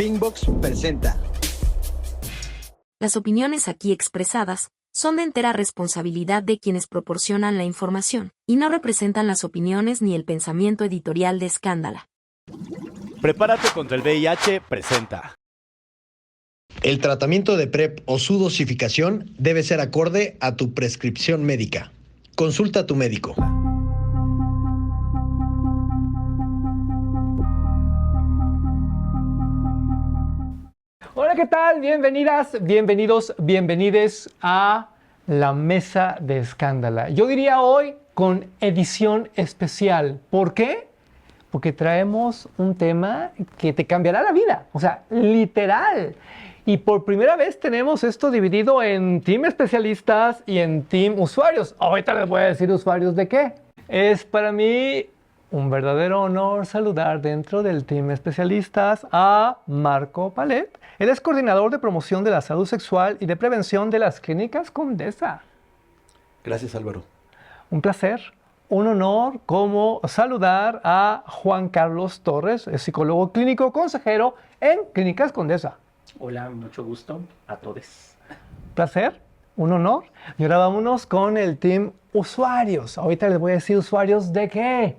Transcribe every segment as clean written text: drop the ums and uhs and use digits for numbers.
Pinkbox presenta. Las opiniones aquí expresadas son de entera responsabilidad de quienes proporcionan la información y no representan las opiniones ni el pensamiento editorial de Escándala. Prepárate contra el VIH presenta. El tratamiento de PrEP o su dosificación debe ser acorde a tu prescripción médica. Consulta a tu médico. Hola, ¿qué tal? Bienvenidas, bienvenidos, bienvenides a la Mesa de Escándala. Yo diría hoy con edición especial. ¿Por qué? Porque traemos un tema que te cambiará la vida, o sea, literal. Y por primera vez tenemos esto dividido en team especialistas y en team usuarios. Ahorita les voy a decir usuarios de qué. Es para mí un verdadero honor saludar dentro del team especialistas a Marco Palet. Él es coordinador de promoción de la salud sexual y de prevención de las clínicas Condesa. Gracias, Álvaro. Un placer, un honor como saludar a Juan Carlos Torres, es psicólogo clínico consejero en Clínicas Condesa. Hola, mucho gusto a todos. Placer, un honor. Y ahora vámonos con el team usuarios. Ahorita les voy a decir usuarios de qué.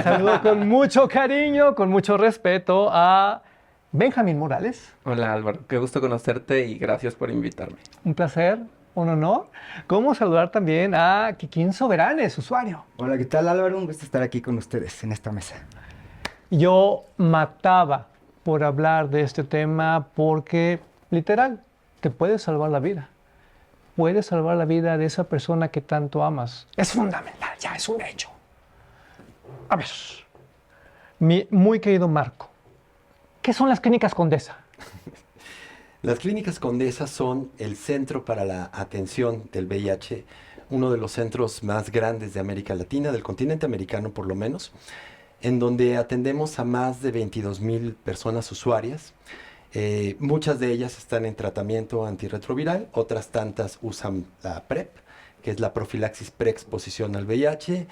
Saludo con mucho cariño, con mucho respeto a Benjamín Morales. Hola Álvaro, qué gusto conocerte y gracias por invitarme. Un placer, un honor. Como saludar también a Kikín Soberanes, usuario. Hola, ¿qué tal Álvaro? Un gusto estar aquí con ustedes en esta mesa. Yo mataba por hablar de este tema porque, literal, te puede salvar la vida. Puede salvar la vida de esa persona que tanto amas. Es fundamental, ya es un hecho. A ver, mi muy querido Marco, ¿qué son las Clínicas Condesa? Las Clínicas Condesa son el centro para la atención del VIH, uno de los centros más grandes de América Latina, del continente americano por lo menos, en donde atendemos a más de 22,000 personas usuarias. Muchas de ellas están en tratamiento antirretroviral, otras tantas usan la PrEP, que es la profilaxis preexposición al VIH.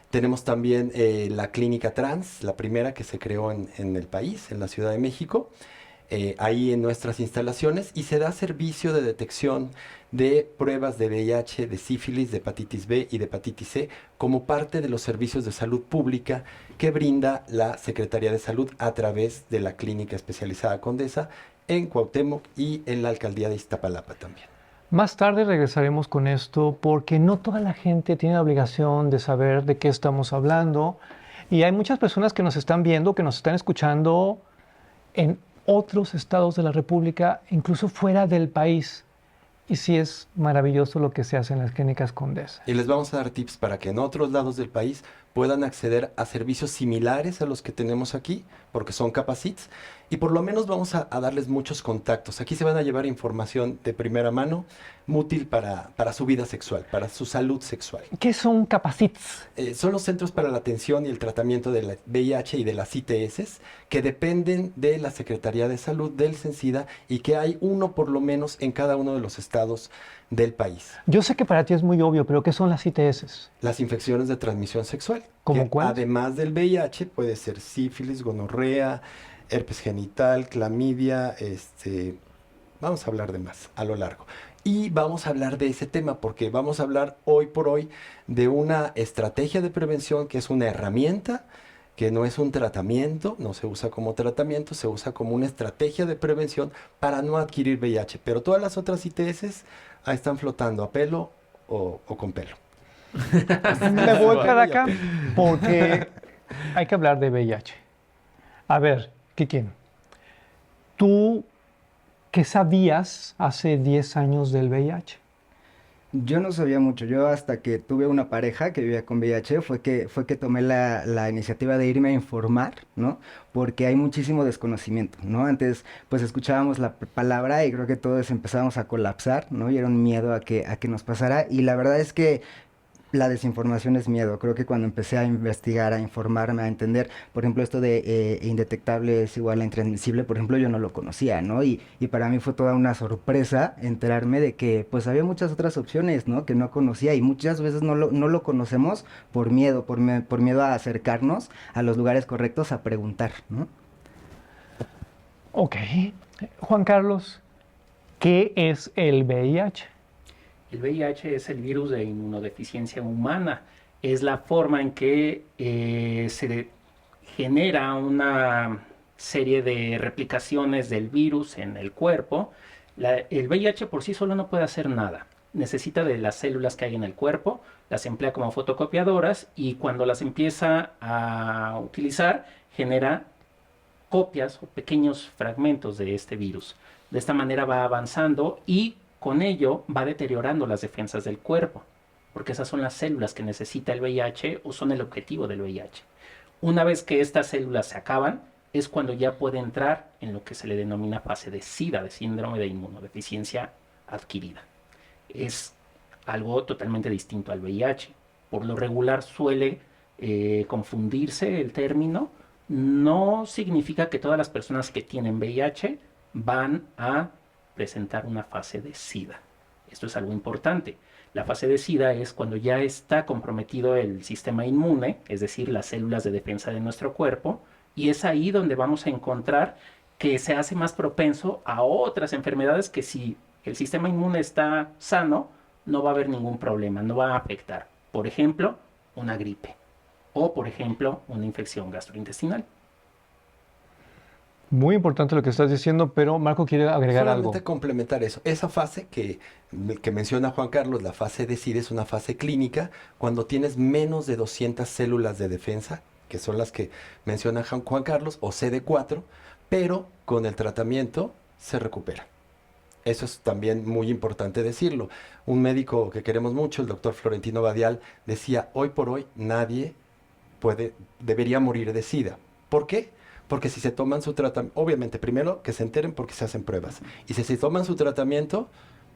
Tenemos también la clínica trans, la primera que se creó en el país, en la Ciudad de México, ahí en nuestras instalaciones, y se da servicio de detección de pruebas de VIH, de sífilis, de hepatitis B y de hepatitis C como parte de los servicios de salud pública que brinda la Secretaría de Salud a través de la Clínica Especializada Condesa en Cuauhtémoc y en la Alcaldía de Iztapalapa también. Más tarde regresaremos con esto porque no toda la gente tiene la obligación de saber de qué estamos hablando y hay muchas personas que nos están viendo, que nos están escuchando en otros estados de la República, incluso fuera del país. Y sí es maravilloso lo que se hace en las Clínicas Condesa. Y les vamos a dar tips para que en otros lados del país puedan acceder a servicios similares a los que tenemos aquí, porque son Capacits, y por lo menos vamos a darles muchos contactos. Aquí se van a llevar información de primera mano, muy útil para su vida sexual, para su salud sexual. ¿Qué son Capacits? Son los Centros para la Atención y el Tratamiento de la VIH y de las ITS, que dependen de la Secretaría de Salud, del CENSIDA, y que hay uno por lo menos en cada uno de los estados del país. Yo sé que para ti es muy obvio, pero ¿qué son las ITS? Las infecciones de transmisión sexual. ¿Cómo cuáles? Además del VIH, puede ser sífilis, gonorrea, herpes genital, clamidia, vamos a hablar de más a lo largo. Y vamos a hablar de ese tema porque vamos a hablar hoy por hoy de una estrategia de prevención que es una herramienta, que no es un tratamiento, no se usa como tratamiento, se usa como una estrategia de prevención para no adquirir VIH. Pero todas las otras ITS ahí están flotando a pelo o con pelo. Me voy para acá porque hay que hablar de VIH. A ver, Kikín, ¿tú qué sabías hace 10 años del VIH? Yo no sabía mucho, yo hasta que tuve una pareja que vivía con VIH fue que tomé la iniciativa de irme a informar, ¿no? Porque hay muchísimo desconocimiento, ¿no? Antes pues escuchábamos la palabra y creo que todos empezábamos a colapsar, ¿no? Y era un miedo a que nos pasara y la verdad es que la desinformación es miedo. Creo que cuando empecé a investigar, a informarme, a entender, por ejemplo, esto de indetectable es igual a intransmisible, por ejemplo, yo no lo conocía, ¿no? Y para mí fue toda una sorpresa enterarme de que pues había muchas otras opciones, ¿no? Que no conocía y muchas veces no lo conocemos por miedo, por miedo a acercarnos a los lugares correctos a preguntar, ¿no? Ok. Juan Carlos, ¿qué es el VIH? El VIH es el virus de inmunodeficiencia humana. Es la forma en que se genera una serie de replicaciones del virus en el cuerpo. El VIH por sí solo no puede hacer nada. Necesita de las células que hay en el cuerpo, las emplea como fotocopiadoras y cuando las empieza a utilizar genera copias o pequeños fragmentos de este virus. De esta manera va avanzando y con ello va deteriorando las defensas del cuerpo, porque esas son las células que necesita el VIH o son el objetivo del VIH. Una vez que estas células se acaban, es cuando ya puede entrar en lo que se le denomina fase de SIDA, de síndrome de inmunodeficiencia adquirida. Es algo totalmente distinto al VIH. Por lo regular suele confundirse el término. No significa que todas las personas que tienen VIH van a presentar una fase de SIDA. Esto es algo importante. La fase de SIDA es cuando ya está comprometido el sistema inmune, es decir, las células de defensa de nuestro cuerpo, y es ahí donde vamos a encontrar que se hace más propenso a otras enfermedades que si el sistema inmune está sano, no va a haber ningún problema, no va a afectar. Por ejemplo, una gripe o, por ejemplo, una infección gastrointestinal. Muy importante lo que estás diciendo, pero Marco quiere agregar algo. Solamente complementar eso. Esa fase que menciona Juan Carlos, la fase de SIDA, es una fase clínica cuando tienes menos de 200 células de defensa, que son las que menciona Juan Carlos, o CD4, pero con el tratamiento se recupera. Eso es también muy importante decirlo. Un médico que queremos mucho, el doctor Florentino Badial, decía, hoy por hoy nadie debería morir de SIDA. ¿Por qué? Porque si se toman su tratamiento, obviamente, primero que se enteren porque se hacen pruebas. Y si se toman su tratamiento,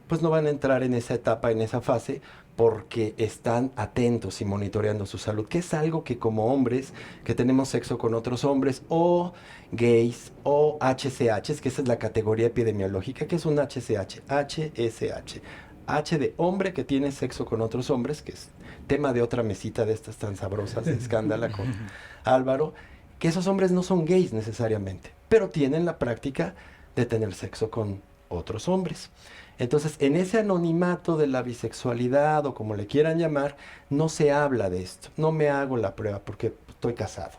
pues no van a entrar en esa etapa, en esa fase, porque están atentos y monitoreando su salud, que es algo que como hombres que tenemos sexo con otros hombres, o gays, o HCHs, que esa es la categoría epidemiológica, que es un HCH, HSH. H de hombre que tiene sexo con otros hombres, que es tema de otra mesita de estas tan sabrosas de escándala con Álvaro, que esos hombres no son gays necesariamente, pero tienen la práctica de tener sexo con otros hombres. Entonces, en ese anonimato de la bisexualidad o como le quieran llamar, no se habla de esto. No me hago la prueba porque estoy casado,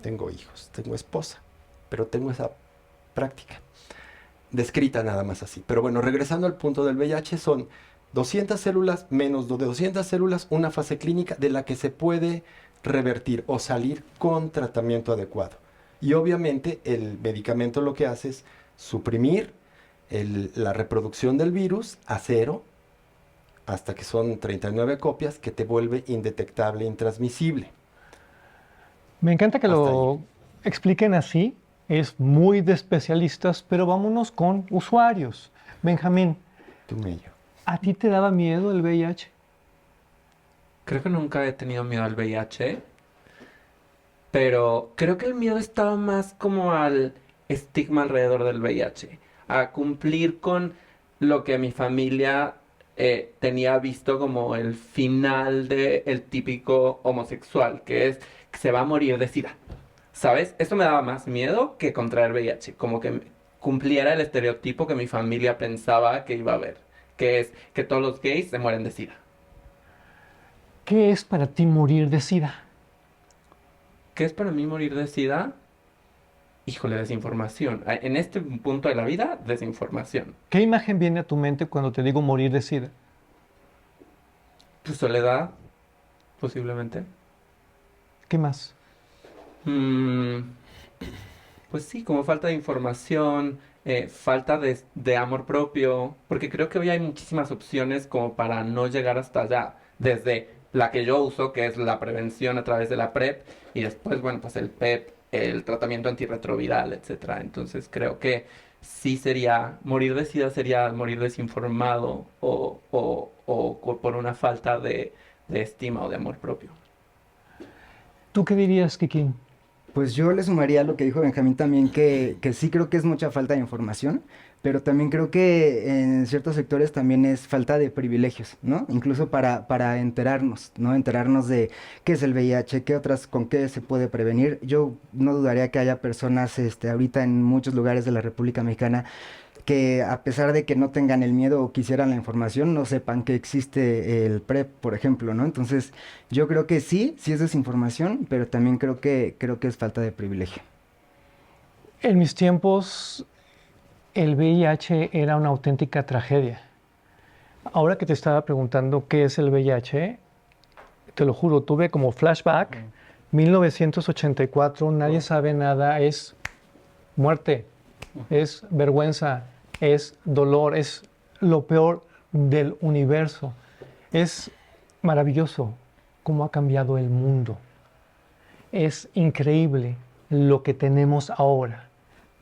tengo hijos, tengo esposa, pero tengo esa práctica descrita nada más así. Pero bueno, regresando al punto del VIH, son 200 células, menos de 200 células, una fase clínica de la que se puede revertir o salir con tratamiento adecuado. Y obviamente el medicamento lo que hace es suprimir la reproducción del virus a cero, hasta que son 39 copias, que te vuelve indetectable, intransmisible. Me encanta que lo expliquen así, es muy de especialistas, pero vámonos con usuarios. Benjamín, ¿a ti te daba miedo el VIH? Creo que nunca he tenido miedo al VIH, pero creo que el miedo estaba más como al estigma alrededor del VIH, a cumplir con lo que mi familia tenía visto como el final del típico homosexual, que es que se va a morir de SIDA. ¿Sabes? Esto me daba más miedo que contraer VIH, como que cumpliera el estereotipo que mi familia pensaba que iba a haber, que es que todos los gays se mueren de SIDA. ¿Qué es para ti morir de SIDA? ¿Qué es para mí morir de SIDA? Híjole, desinformación. En este punto de la vida, desinformación. ¿Qué imagen viene a tu mente cuando te digo morir de SIDA? Pues soledad, posiblemente. ¿Qué más? Pues sí, como falta de información, falta de amor propio, porque creo que hoy hay muchísimas opciones como para no llegar hasta allá, desde la que yo uso, que es la prevención a través de la PrEP, y después, bueno, pues el PEP, el tratamiento antirretroviral, etcétera. Entonces creo que sí sería, morir de SIDA sería morir desinformado o por una falta de estima o de amor propio. ¿Tú qué dirías, Kikín? Pues yo le sumaría lo que dijo Benjamín también, que sí creo que es mucha falta de información, pero también creo que en ciertos sectores también es falta de privilegios, ¿no? Incluso para enterarnos, ¿no? Enterarnos de qué es el VIH, qué otras, con qué se puede prevenir. Yo no dudaría que haya personas, ahorita en muchos lugares de la República Mexicana que a pesar de que no tengan el miedo o quisieran la información, no sepan que existe el PrEP, por ejemplo, ¿no? Entonces, yo creo que sí es desinformación, pero también creo que es falta de privilegio. En mis tiempos, el VIH era una auténtica tragedia. Ahora que te estaba preguntando qué es el VIH, te lo juro, tuve como flashback. 1984, nadie sabe nada, es muerte, es vergüenza, es dolor, es lo peor del universo. Es maravilloso cómo ha cambiado el mundo. Es increíble lo que tenemos ahora.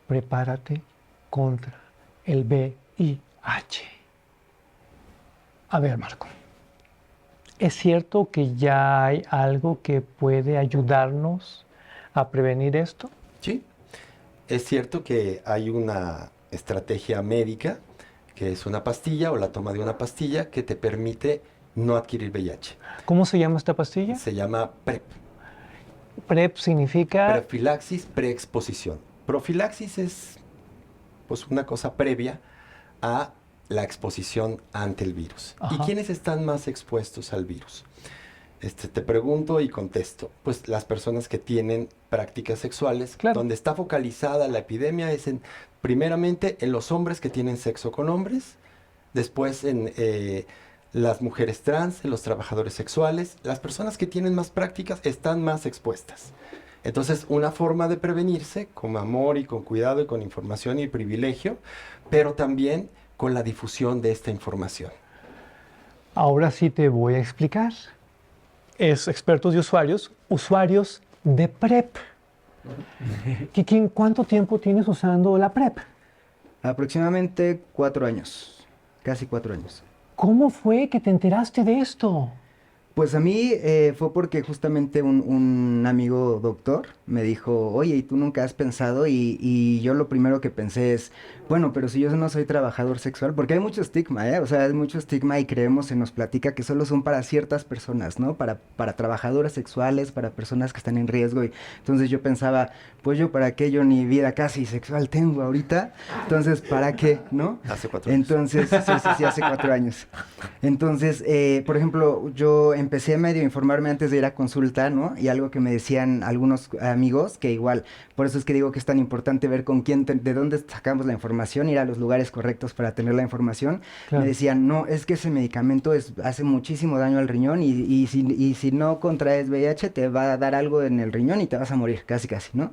Prepárate contra el VIH. A ver, Marco, ¿es cierto que ya hay algo que puede ayudarnos a prevenir esto? Sí, es cierto que hay una estrategia médica, que es una pastilla o la toma de una pastilla que te permite no adquirir VIH. ¿Cómo se llama esta pastilla? Se llama PrEP. PrEP significa... Profilaxis preexposición. Profilaxis es pues una cosa previa a la exposición ante el virus. Ajá. ¿Y quiénes están más expuestos al virus? Te pregunto y contesto. Pues las personas que tienen prácticas sexuales, Claro. donde está focalizada la epidemia es primeramente en los hombres que tienen sexo con hombres, después en las mujeres trans, en los trabajadores sexuales. Las personas que tienen más prácticas están más expuestas. Entonces, una forma de prevenirse con amor y con cuidado y con información y privilegio, pero también con la difusión de esta información. Ahora sí te voy a explicar. Es expertos y usuarios de PrEP. ¿Cuánto tiempo tienes usando la PrEP? Aproximadamente 4 años, casi 4 años. ¿Cómo fue que te enteraste de esto? Pues a mí fue porque justamente un amigo doctor me dijo, oye, ¿y tú nunca has pensado? Y yo lo primero que pensé es, bueno, pero si yo no soy trabajador sexual, porque hay mucho estigma, ¿eh? O sea, hay mucho estigma y creemos, se nos platica que solo son para ciertas personas, ¿no? Para trabajadoras sexuales, para personas que están en riesgo. Y entonces yo pensaba, pues yo para qué, yo ni vida casi sexual tengo ahorita, entonces ¿para qué, no? Hace 4 años. Entonces, sí, hace 4 años. Entonces, por ejemplo, yo empecé a medio informarme antes de ir a consulta, ¿no? Y algo que me decían algunos amigos, que igual, por eso es que digo que es tan importante ver con quién, de dónde sacamos la información, ir a los lugares correctos para tener la información. Claro. Me decían, no, es que ese medicamento hace muchísimo daño al riñón y si no contraes VIH te va a dar algo en el riñón y te vas a morir, casi, ¿no?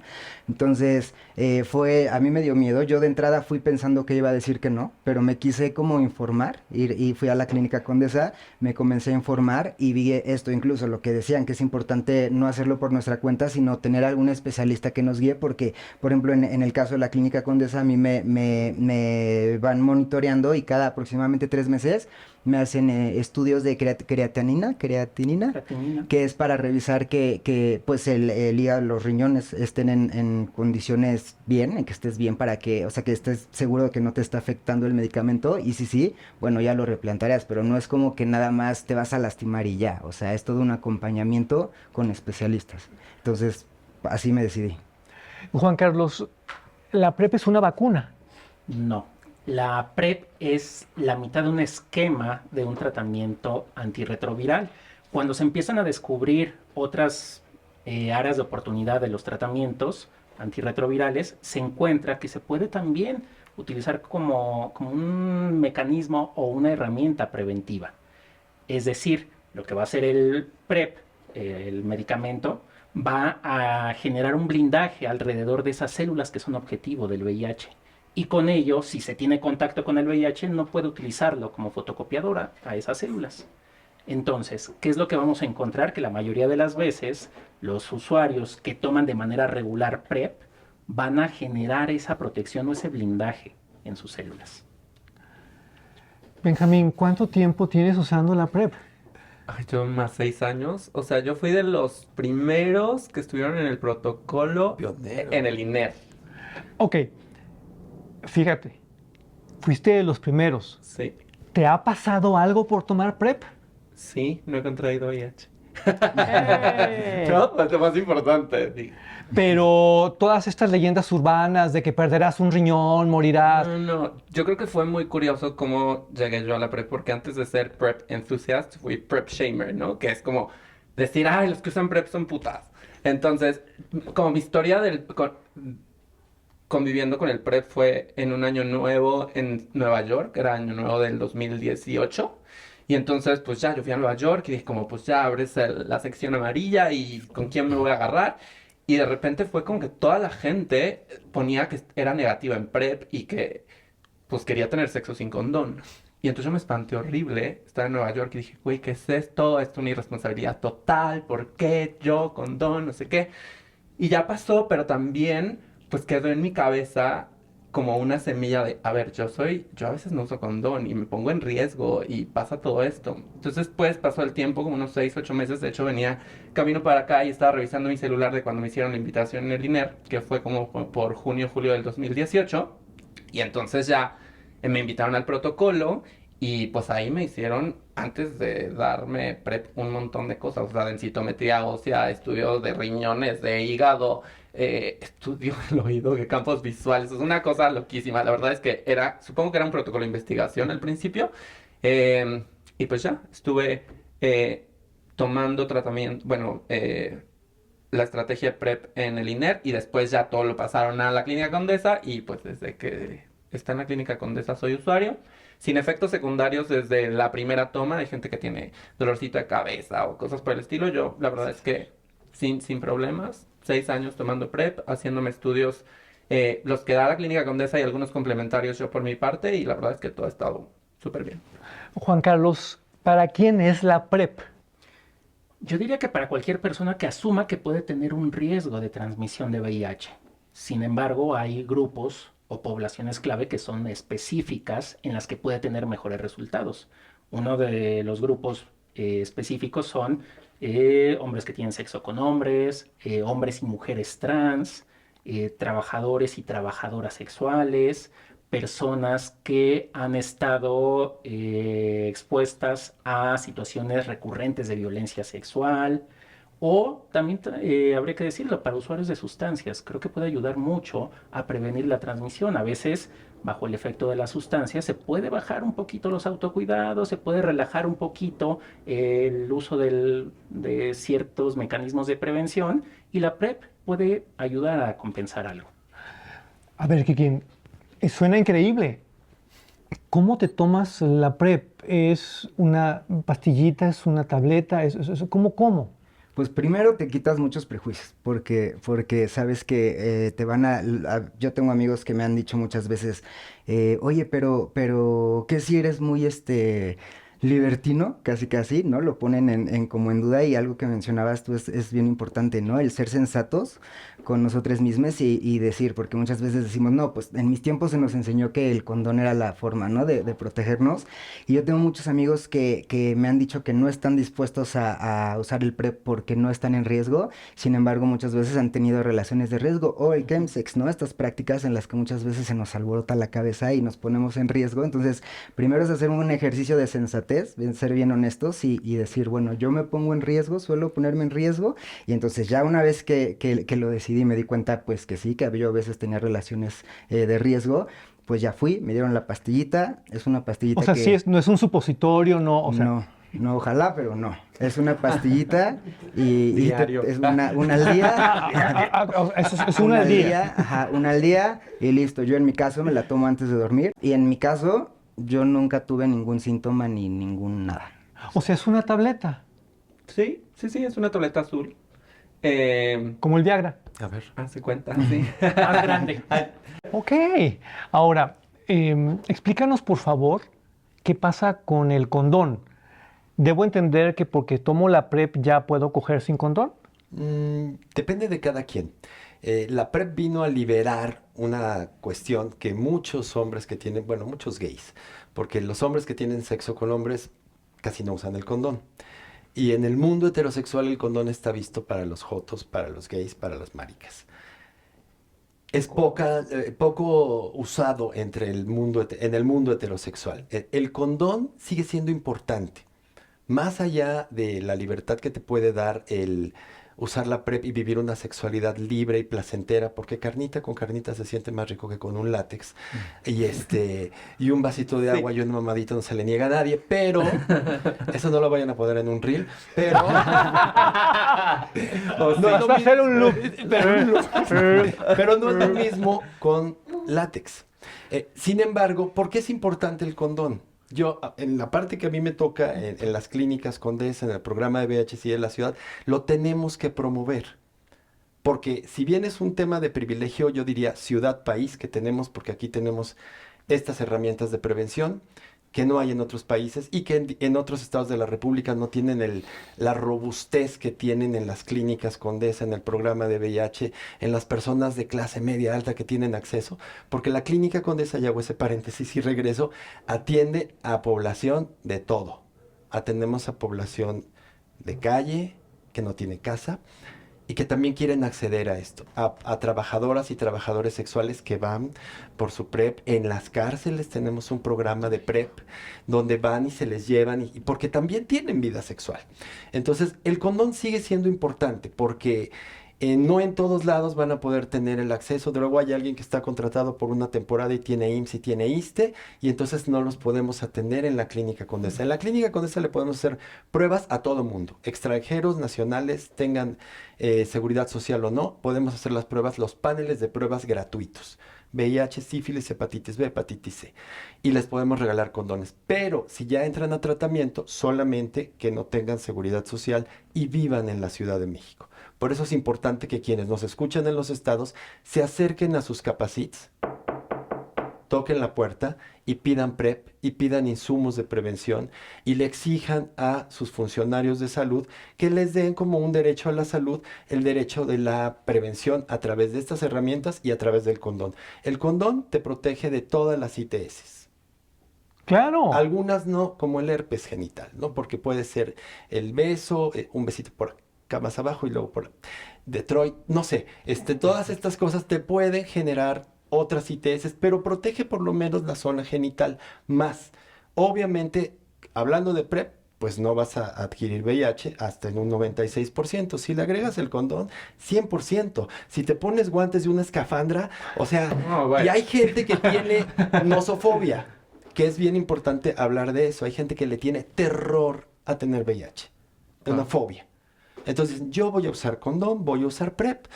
Entonces, a mí me dio miedo. Yo de entrada fui pensando que iba a decir que no, pero me quise como informar y fui a la Clínica Condesa, me comencé a informar y vi esto, incluso lo que decían, que es importante no hacerlo por nuestra cuenta, sino tener algún especialista que nos guíe, porque, por ejemplo, en el caso de la Clínica Condesa, a mí me van monitoreando y cada aproximadamente 3 meses me hacen estudios de creatinina, que es para revisar que pues el hígado, los riñones estén en condiciones bien, en que estés bien para que, o sea, que estés seguro de que no te está afectando el medicamento, y sí, bueno, ya lo replantearás, pero no es como que nada más te vas a lastimar y ya, o sea, es todo un acompañamiento con especialistas. Entonces, así me decidí. Juan Carlos, la PrEP es una vacuna. No, la PrEP es la mitad de un esquema de un tratamiento antirretroviral. Cuando se empiezan a descubrir otras áreas de oportunidad de los tratamientos antirretrovirales, se encuentra que se puede también utilizar como un mecanismo o una herramienta preventiva. Es decir, lo que va a hacer el PrEP, el medicamento, va a generar un blindaje alrededor de esas células que son objetivo del VIH. Y con ello, si se tiene contacto con el VIH, no puede utilizarlo como fotocopiadora a esas células. Entonces, ¿qué es lo que vamos a encontrar? Que la mayoría de las veces los usuarios que toman de manera regular PrEP van a generar esa protección o ese blindaje en sus células. Benjamín, ¿cuánto tiempo tienes usando la PrEP? Ay, yo más 6 años. O sea, yo fui de los primeros que estuvieron en el protocolo Pionero. en el INER. Ok, fíjate, fuiste de los primeros. Sí, ¿Te ha pasado algo por tomar PrEP? sí, no he contraído VIH. ¡Eh! No, es lo más importante. Sí. Pero todas estas leyendas urbanas de que perderás un riñón, morirás. No, yo creo que fue muy curioso cómo llegué yo a la PrEP, porque antes de ser PrEP enthusiast fui PrEP shamer, ¿no? Que es como decir, ay, los que usan PrEP son putas. Entonces, como mi historia conviviendo con el PrEP fue en un año nuevo en Nueva York, era año nuevo del 2018. Y entonces, pues ya, yo fui a Nueva York y dije como, pues ya abres la sección amarilla y con quién me voy a agarrar. Y de repente fue como que toda la gente ponía que era negativa en PrEP y que pues quería tener sexo sin condón. Y entonces yo me espanté horrible, estaba en Nueva York y dije, güey, ¿qué es esto? Esto es una irresponsabilidad total, ¿por qué yo condón? No sé qué. Y ya pasó, pero también pues quedó en mi cabeza como una semilla de, a ver, yo a veces no uso condón y me pongo en riesgo y pasa todo esto. Entonces pues pasó el tiempo, como unos 6, 8 meses, de hecho venía camino para acá y estaba revisando mi celular de cuando me hicieron la invitación en el INER, que fue como por junio, julio del 2018. Y entonces ya me invitaron al protocolo y pues ahí me hicieron, antes de darme PrEP, un montón de cosas, o sea, densitometría ósea, estudios de riñones, de hígado, estudio del oído, de campos visuales, es una cosa loquísima. La verdad es que supongo que era un protocolo de investigación al principio, y pues ya, estuve tomando tratamiento, bueno, la estrategia PrEP en el INER y después ya todo lo pasaron a la Clínica Condesa y pues desde que está en la Clínica Condesa soy usuario. Sin efectos secundarios desde la primera toma. Hay gente que tiene dolorcito de cabeza o cosas por el estilo. Yo la verdad es que sin problemas, 6 años tomando PrEP, haciéndome estudios, los que da la Clínica Condesa y algunos complementarios yo por mi parte y la verdad es que todo ha estado súper bien. Juan Carlos, ¿para quién es la PrEP? Yo diría que para cualquier persona que asuma que puede tener un riesgo de transmisión de VIH. Sin embargo, hay grupos o poblaciones clave que son específicas en las que puede tener mejores resultados. Uno de los grupos específicos son hombres que tienen sexo con hombres, hombres y mujeres trans, trabajadores y trabajadoras sexuales, personas que han estado expuestas a situaciones recurrentes de violencia sexual, o también habría que decirlo, para usuarios de sustancias. Creo que puede ayudar mucho a prevenir la transmisión. A veces, bajo el efecto de la sustancia, se puede bajar un poquito los autocuidados, se puede relajar un poquito el uso de ciertos mecanismos de prevención y la PrEP puede ayudar a compensar algo. A ver, Kiki, suena increíble. ¿Cómo te tomas la PrEP? ¿Es una pastillita? ¿Es una tableta? ¿Cómo? Pues primero te quitas muchos prejuicios, porque sabes que yo tengo amigos que me han dicho muchas veces, oye, pero, ¿qué si eres muy, libertino? Casi casi, ¿no? Lo ponen como en duda y algo que mencionabas tú es bien importante, ¿no? El ser sensatos con nosotros mismos y decir, porque muchas veces decimos, no, pues en mis tiempos se nos enseñó que el condón era la forma, ¿no? De protegernos. Y yo tengo muchos amigos que me han dicho que no están dispuestos a usar el PrEP porque no están en riesgo. Sin embargo, muchas veces han tenido relaciones de riesgo o el chemsex, ¿no? Estas prácticas en las que muchas veces se nos alborota la cabeza y nos ponemos en riesgo. Entonces, primero es hacer un ejercicio de sensatez, ser bien honestos y decir, bueno, yo me pongo en riesgo, suelo ponerme en riesgo. Y entonces ya una vez que lo decidí, me di cuenta pues que sí, que yo a veces tenía relaciones de riesgo, pues ya fui, me dieron la pastillita, es una pastillita O sea, que... sí, no es un supositorio, no, o sea... No, ojalá, pero no. Es una pastillita y Diario. es una al día. Es una al día. Ajá, una al día y listo. Yo en mi caso me la tomo antes de dormir y en mi caso yo nunca tuve ningún síntoma ni ningún nada. O sea, es una tableta, Sí, es una tableta azul. como el Viagra. A ver. Hace cuenta, sí. Más grande. Ok. Ahora, explícanos, por favor, qué pasa con el condón. ¿Debo entender que porque tomo la PrEP ya puedo coger sin condón? Depende de cada quien. La PrEP vino a liberar una cuestión que muchos hombres que tienen, bueno, muchos gays, porque los hombres que tienen sexo con hombres casi no usan el condón. Y en el mundo heterosexual el condón está visto para los jotos, para los gays, para las maricas. es poco usado en el mundo heterosexual. El condón sigue siendo importante, más allá de la libertad que te puede dar el usar la PrEP y vivir una sexualidad libre y placentera, porque carnita con carnita se siente más rico que con un látex. Y un vasito de agua y un mamadito no se le niega a nadie, pero eso no lo vayan a poner en un reel, pero no es lo Va a ser un loop. pero no es lo mismo con látex. Sin embargo, ¿por qué es importante el condón? Yo, en la parte que a mí me toca, en las clínicas Condesa, en el programa de VHC de la ciudad, lo tenemos que promover. Porque si bien es un tema de privilegio, yo diría ciudad-país que tenemos, porque aquí tenemos estas herramientas de prevención que no hay en otros países y que en otros estados de la República no tienen la robustez que tienen en las clínicas Condesa, en el programa de VIH, en las personas de clase media alta que tienen acceso, porque la clínica Condesa, y hago ese paréntesis y regreso, atiende a población de todo. Atendemos a población de calle, que no tiene casa, y que también quieren acceder a esto, a trabajadoras y trabajadores sexuales que van por su PrEP. En las cárceles tenemos un programa de PrEP donde van y se les llevan, y porque también tienen vida sexual. Entonces, el condón sigue siendo importante porque no en todos lados van a poder tener el acceso. De luego hay alguien que está contratado por una temporada y tiene IMSS y tiene ISSSTE, y entonces no los podemos atender en la clínica Condesa. En la clínica Condesa le podemos hacer pruebas a todo mundo, extranjeros, nacionales, tengan seguridad social o no, podemos hacer las pruebas, los paneles de pruebas gratuitos. VIH, sífilis, hepatitis B, hepatitis C. Y les podemos regalar condones. Pero si ya entran a tratamiento, solamente que no tengan seguridad social y vivan en la Ciudad de México. Por eso es importante que quienes nos escuchan en los estados se acerquen a sus capacits, toquen la puerta y pidan PrEP y pidan insumos de prevención y le exijan a sus funcionarios de salud que les den como un derecho a la salud el derecho de la prevención a través de estas herramientas y a través del condón. El condón te protege de todas las ITS. Claro. Algunas no, como el herpes genital, ¿no? Porque puede ser el beso, un besito por acá más abajo y luego por Detroit, no sé. Todas estas cosas te pueden generar otras ITS, pero protege por lo menos la zona genital más. Obviamente, hablando de PrEP, pues no vas a adquirir VIH hasta en un 96%. Si le agregas el condón, 100%. Si te pones guantes de una escafandra, o sea, y hay gente que tiene nosofobia, que es bien importante hablar de eso. Hay gente que le tiene terror a tener VIH, una fobia. Entonces, yo voy a usar condón, voy a usar PrEP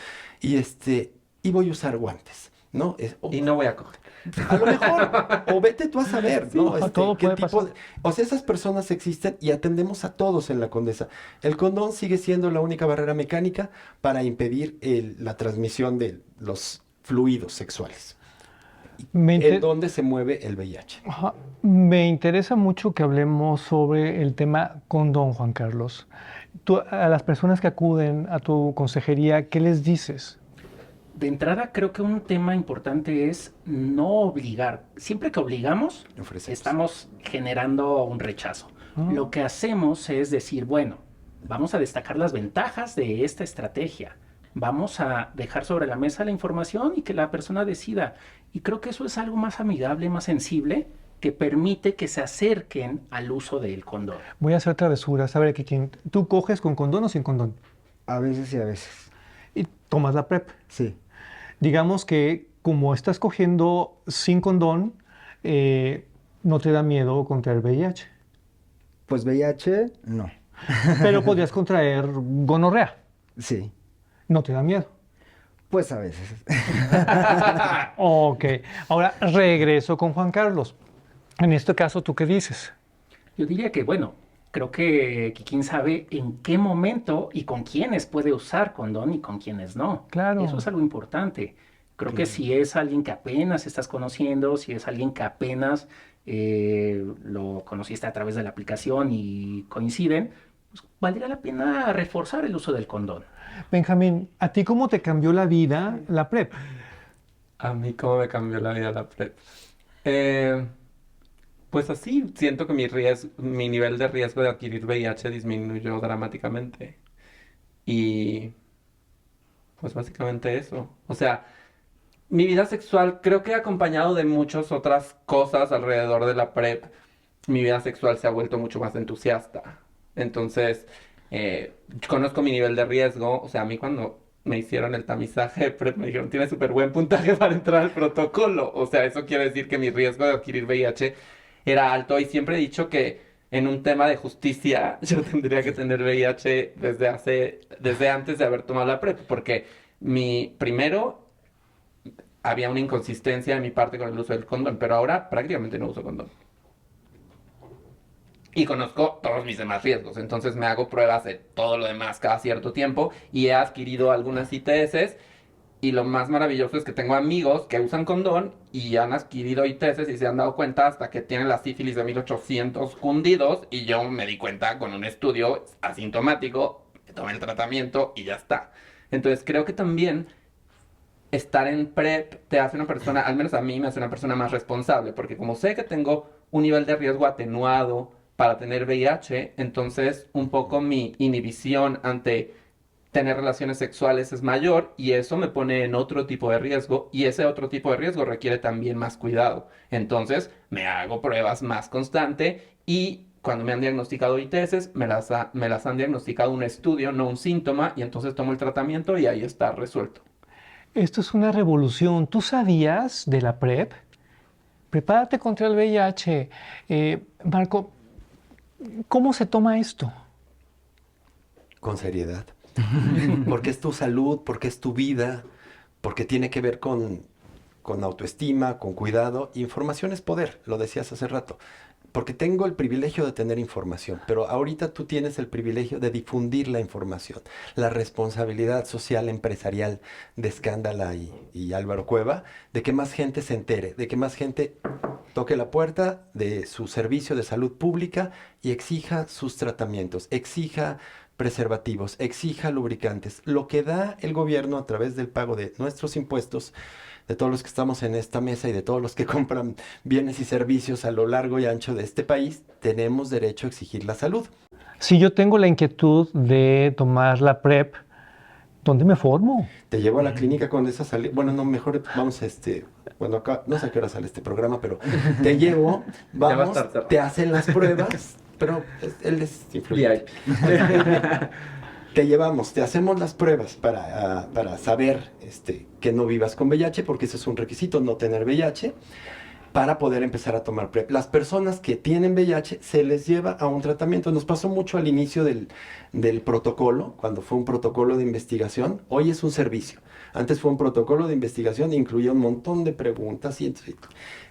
y voy a usar guantes, ¿no? Y no voy a coger. A lo mejor, o vete tú a saber, ¿no? todo ¿Qué puede tipo pasar. o sea, esas personas existen y atendemos a todos en la Condesa. El condón sigue siendo la única barrera mecánica para impedir la transmisión de los fluidos sexuales. En donde se mueve el VIH. Ajá. Me interesa mucho que hablemos sobre el tema condón, Juan Carlos. Tú, a las personas que acuden a tu consejería, ¿qué les dices? De entrada, creo que un tema importante es no obligar. Siempre que obligamos, Ofrecemos. estamos generando un rechazo. Lo que hacemos es decir, bueno, vamos a destacar las ventajas de esta estrategia. Vamos a dejar sobre la mesa la información y que la persona decida. Y creo que eso es algo más amigable, más sensible, que permite que se acerquen al uso del condón. Voy a hacer travesuras. A ver, ¿tú coges con condón o sin condón? A veces y a veces. Y tomas la PrEP. Sí. Digamos que como estás cogiendo sin condón, no te da miedo contraer VIH. Pues VIH, no. Pero podrías contraer gonorrea. Sí. No te da miedo. Pues a veces. Ok. Ahora regreso con Juan Carlos. En este caso, ¿tú qué dices? Yo diría que, bueno, creo que Kikín sabe en qué momento y con quiénes puede usar condón y con quiénes no. Claro. Eso es algo importante. Creo que si es alguien que apenas estás conociendo, si es alguien que apenas lo conociste a través de la aplicación y coinciden, pues valdría la pena reforzar el uso del condón. Benjamín, ¿a ti cómo te cambió la vida la PrEP? A mí cómo me cambió la vida la PrEP. Pues así, siento que mi nivel de riesgo de adquirir VIH disminuyó dramáticamente. Y pues básicamente eso. O sea, Mi vida sexual creo que acompañado de muchas otras cosas alrededor de la PrEP, mi vida sexual se ha vuelto mucho más entusiasta. Entonces, conozco mi nivel de riesgo. O sea, a mí cuando me hicieron el tamizaje de PrEP me dijeron, tiene súper buen puntaje para entrar al protocolo. O sea, eso quiere decir que mi riesgo de adquirir VIH era alto y siempre he dicho que en un tema de justicia yo tendría que tener VIH desde antes de haber tomado la PrEP, porque primero había una inconsistencia de mi parte con el uso del condón, pero ahora prácticamente no uso condón. Y conozco todos mis demás riesgos, entonces me hago pruebas de todo lo demás cada cierto tiempo y he adquirido algunas ITS. Y lo más maravilloso es que tengo amigos que usan condón y han adquirido ITS y se han dado cuenta hasta que tienen la sífilis de 1800 cundidos, y yo me di cuenta con un estudio asintomático, me tomé el tratamiento y ya está. Entonces creo que también estar en PrEP te hace una persona, al menos a mí me hace una persona más responsable, porque como sé que tengo un nivel de riesgo atenuado para tener VIH, entonces un poco mi inhibición ante tener relaciones sexuales es mayor, y eso me pone en otro tipo de riesgo, y ese otro tipo de riesgo requiere también más cuidado. Entonces me hago pruebas más constante, y cuando me han diagnosticado ITS, me las han diagnosticado un estudio, no un síntoma, y entonces tomo el tratamiento y ahí está resuelto. Esto es una revolución. ¿Tú sabías de la PrEP? Prepárate contra el VIH. Marco, ¿cómo se toma esto? Con seriedad. Porque es tu salud, porque es tu vida, porque tiene que ver con autoestima, con cuidado. Información es poder, lo decías hace rato. Porque tengo el privilegio de tener información, pero ahorita tú tienes el privilegio de difundir la información. La responsabilidad social empresarial de Escándala y Álvaro Cueva, de que más gente se entere, de que más gente toque la puerta de su servicio de salud pública y exija sus tratamientos, exija preservativos, exija lubricantes. Lo que da el gobierno a través del pago de nuestros impuestos, de todos los que estamos en esta mesa y de todos los que compran bienes y servicios a lo largo y ancho de este país, tenemos derecho a exigir la salud. Si yo tengo la inquietud de tomar la PrEP, ¿dónde me formo? Te llevo a la clínica Condesa Salud. Bueno, no, mejor vamos bueno, acá no sé a qué hora sale este programa, pero te llevo, vamos, te hacen las pruebas, pero él es influyente. Te llevamos, te hacemos las pruebas para saber que no vivas con VIH, porque ese es un requisito, no tener VIH, para poder empezar a tomar PrEP. Las personas que tienen VIH se les lleva a un tratamiento. Nos pasó mucho al inicio del protocolo, cuando fue un protocolo de investigación. Hoy es un servicio. Antes fue un protocolo de investigación, incluía un montón de preguntas y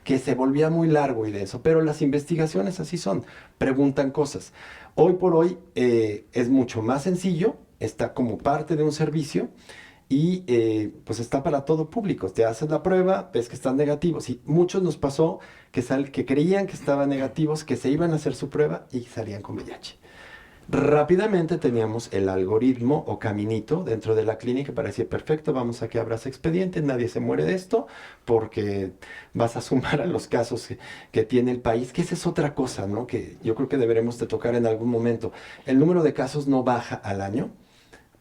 que se volvía muy largo y de eso. Pero las investigaciones así son, preguntan cosas. Hoy por hoy es mucho más sencillo, está como parte de un servicio y pues está para todo público. Te haces la prueba, ves que están negativos, y muchos nos pasó que creían que estaban negativos, que se iban a hacer su prueba y salían con VIH. Rápidamente teníamos el algoritmo o caminito dentro de la clínica para decir, perfecto, vamos a que abras expediente, nadie se muere de esto, porque vas a sumar a los casos que tiene el país, que esa es otra cosa, ¿no? Que yo creo que deberemos de tocar en algún momento. El número de casos no baja al año,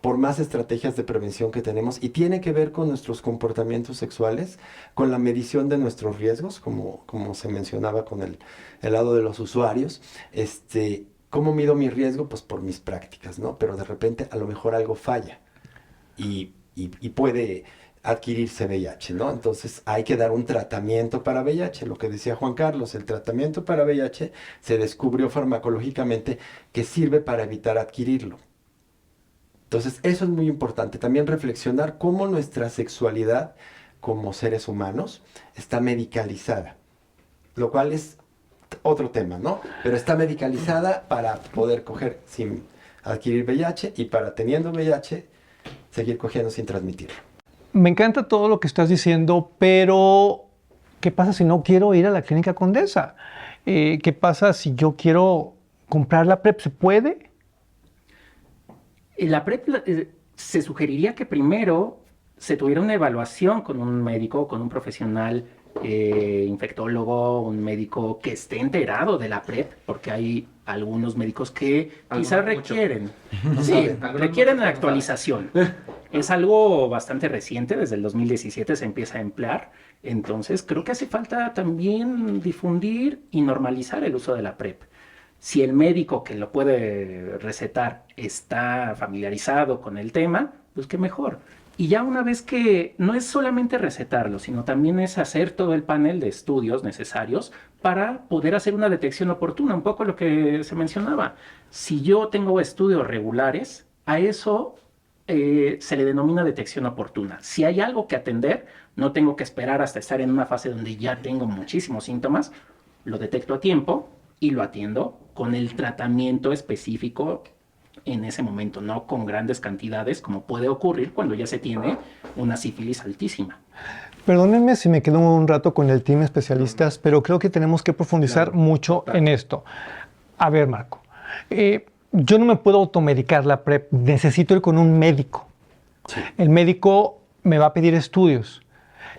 por más estrategias de prevención que tenemos, y tiene que ver con nuestros comportamientos sexuales, con la medición de nuestros riesgos, como se mencionaba con el lado de los usuarios. ¿Cómo mido mi riesgo? Pues por mis prácticas, ¿no? Pero de repente a lo mejor algo falla y puede adquirirse VIH, ¿no? Entonces hay que dar un tratamiento para VIH. Lo que decía Juan Carlos, el tratamiento para VIH se descubrió farmacológicamente que sirve para evitar adquirirlo. Entonces eso es muy importante. También reflexionar cómo nuestra sexualidad como seres humanos está medicalizada, lo cual es otro tema, ¿no? Pero está medicalizada para poder coger sin adquirir VIH y para, teniendo VIH, seguir cogiendo sin transmitirlo. Me encanta todo lo que estás diciendo, pero ¿qué pasa si no quiero ir a la clínica Condesa? ¿Qué pasa si yo quiero comprar la PrEP? ¿Se puede? La PrEP se sugeriría que primero se tuviera una evaluación con un médico, con un profesional infectólogo, un médico que esté enterado de la PrEP, porque hay algunos médicos que quizás requieren, sí, requieren actualización. Es algo bastante reciente, desde el 2017 se empieza a emplear, entonces creo que hace falta también difundir y normalizar el uso de la PrEP. Si el médico que lo puede recetar está familiarizado con el tema, pues qué mejor. Y ya una vez que no es solamente recetarlo, sino también es hacer todo el panel de estudios necesarios para poder hacer una detección oportuna, un poco lo que se mencionaba. Si yo tengo estudios regulares, a eso se le denomina detección oportuna. Si hay algo que atender, no tengo que esperar hasta estar en una fase donde ya tengo muchísimos síntomas, lo detecto a tiempo y lo atiendo con el tratamiento específico en ese momento, no con grandes cantidades como puede ocurrir cuando ya se tiene una sífilis altísima. Perdónenme si me quedo un rato con el team especialistas, pero creo que tenemos que profundizar mucho en esto. A ver, Marco, yo no me puedo automedicar la PrEP, necesito ir con un médico. Sí. El médico me va a pedir estudios.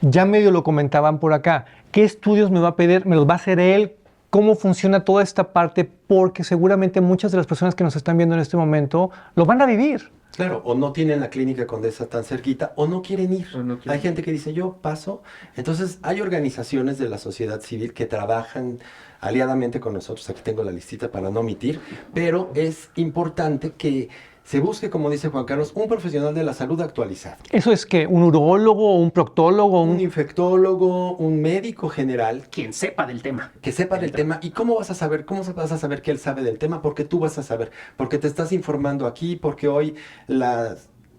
Ya medio lo comentaban por acá. ¿Qué estudios me va a pedir? ¿Me los va a hacer él? ¿Cómo funciona toda esta parte? Porque seguramente muchas de las personas que nos están viendo en este momento lo van a vivir. Claro, o no tienen la clínica Condesa tan cerquita, o no quieren ir. O no quieren. Hay gente que dice, yo paso. Entonces, hay organizaciones de la sociedad civil que trabajan aliadamente con nosotros. Aquí tengo la listita para no omitir, pero es importante que se busque, como dice Juan Carlos, un profesional de la salud actualizado. ¿Eso es que un urólogo, un proctólogo, Un infectólogo, un médico general Quien sepa del tema. que sepa del tema. ¿Y cómo vas a saber? ¿Cómo vas a saber que él sabe del tema? Porque tú vas a saber. Porque te estás informando aquí, porque hoy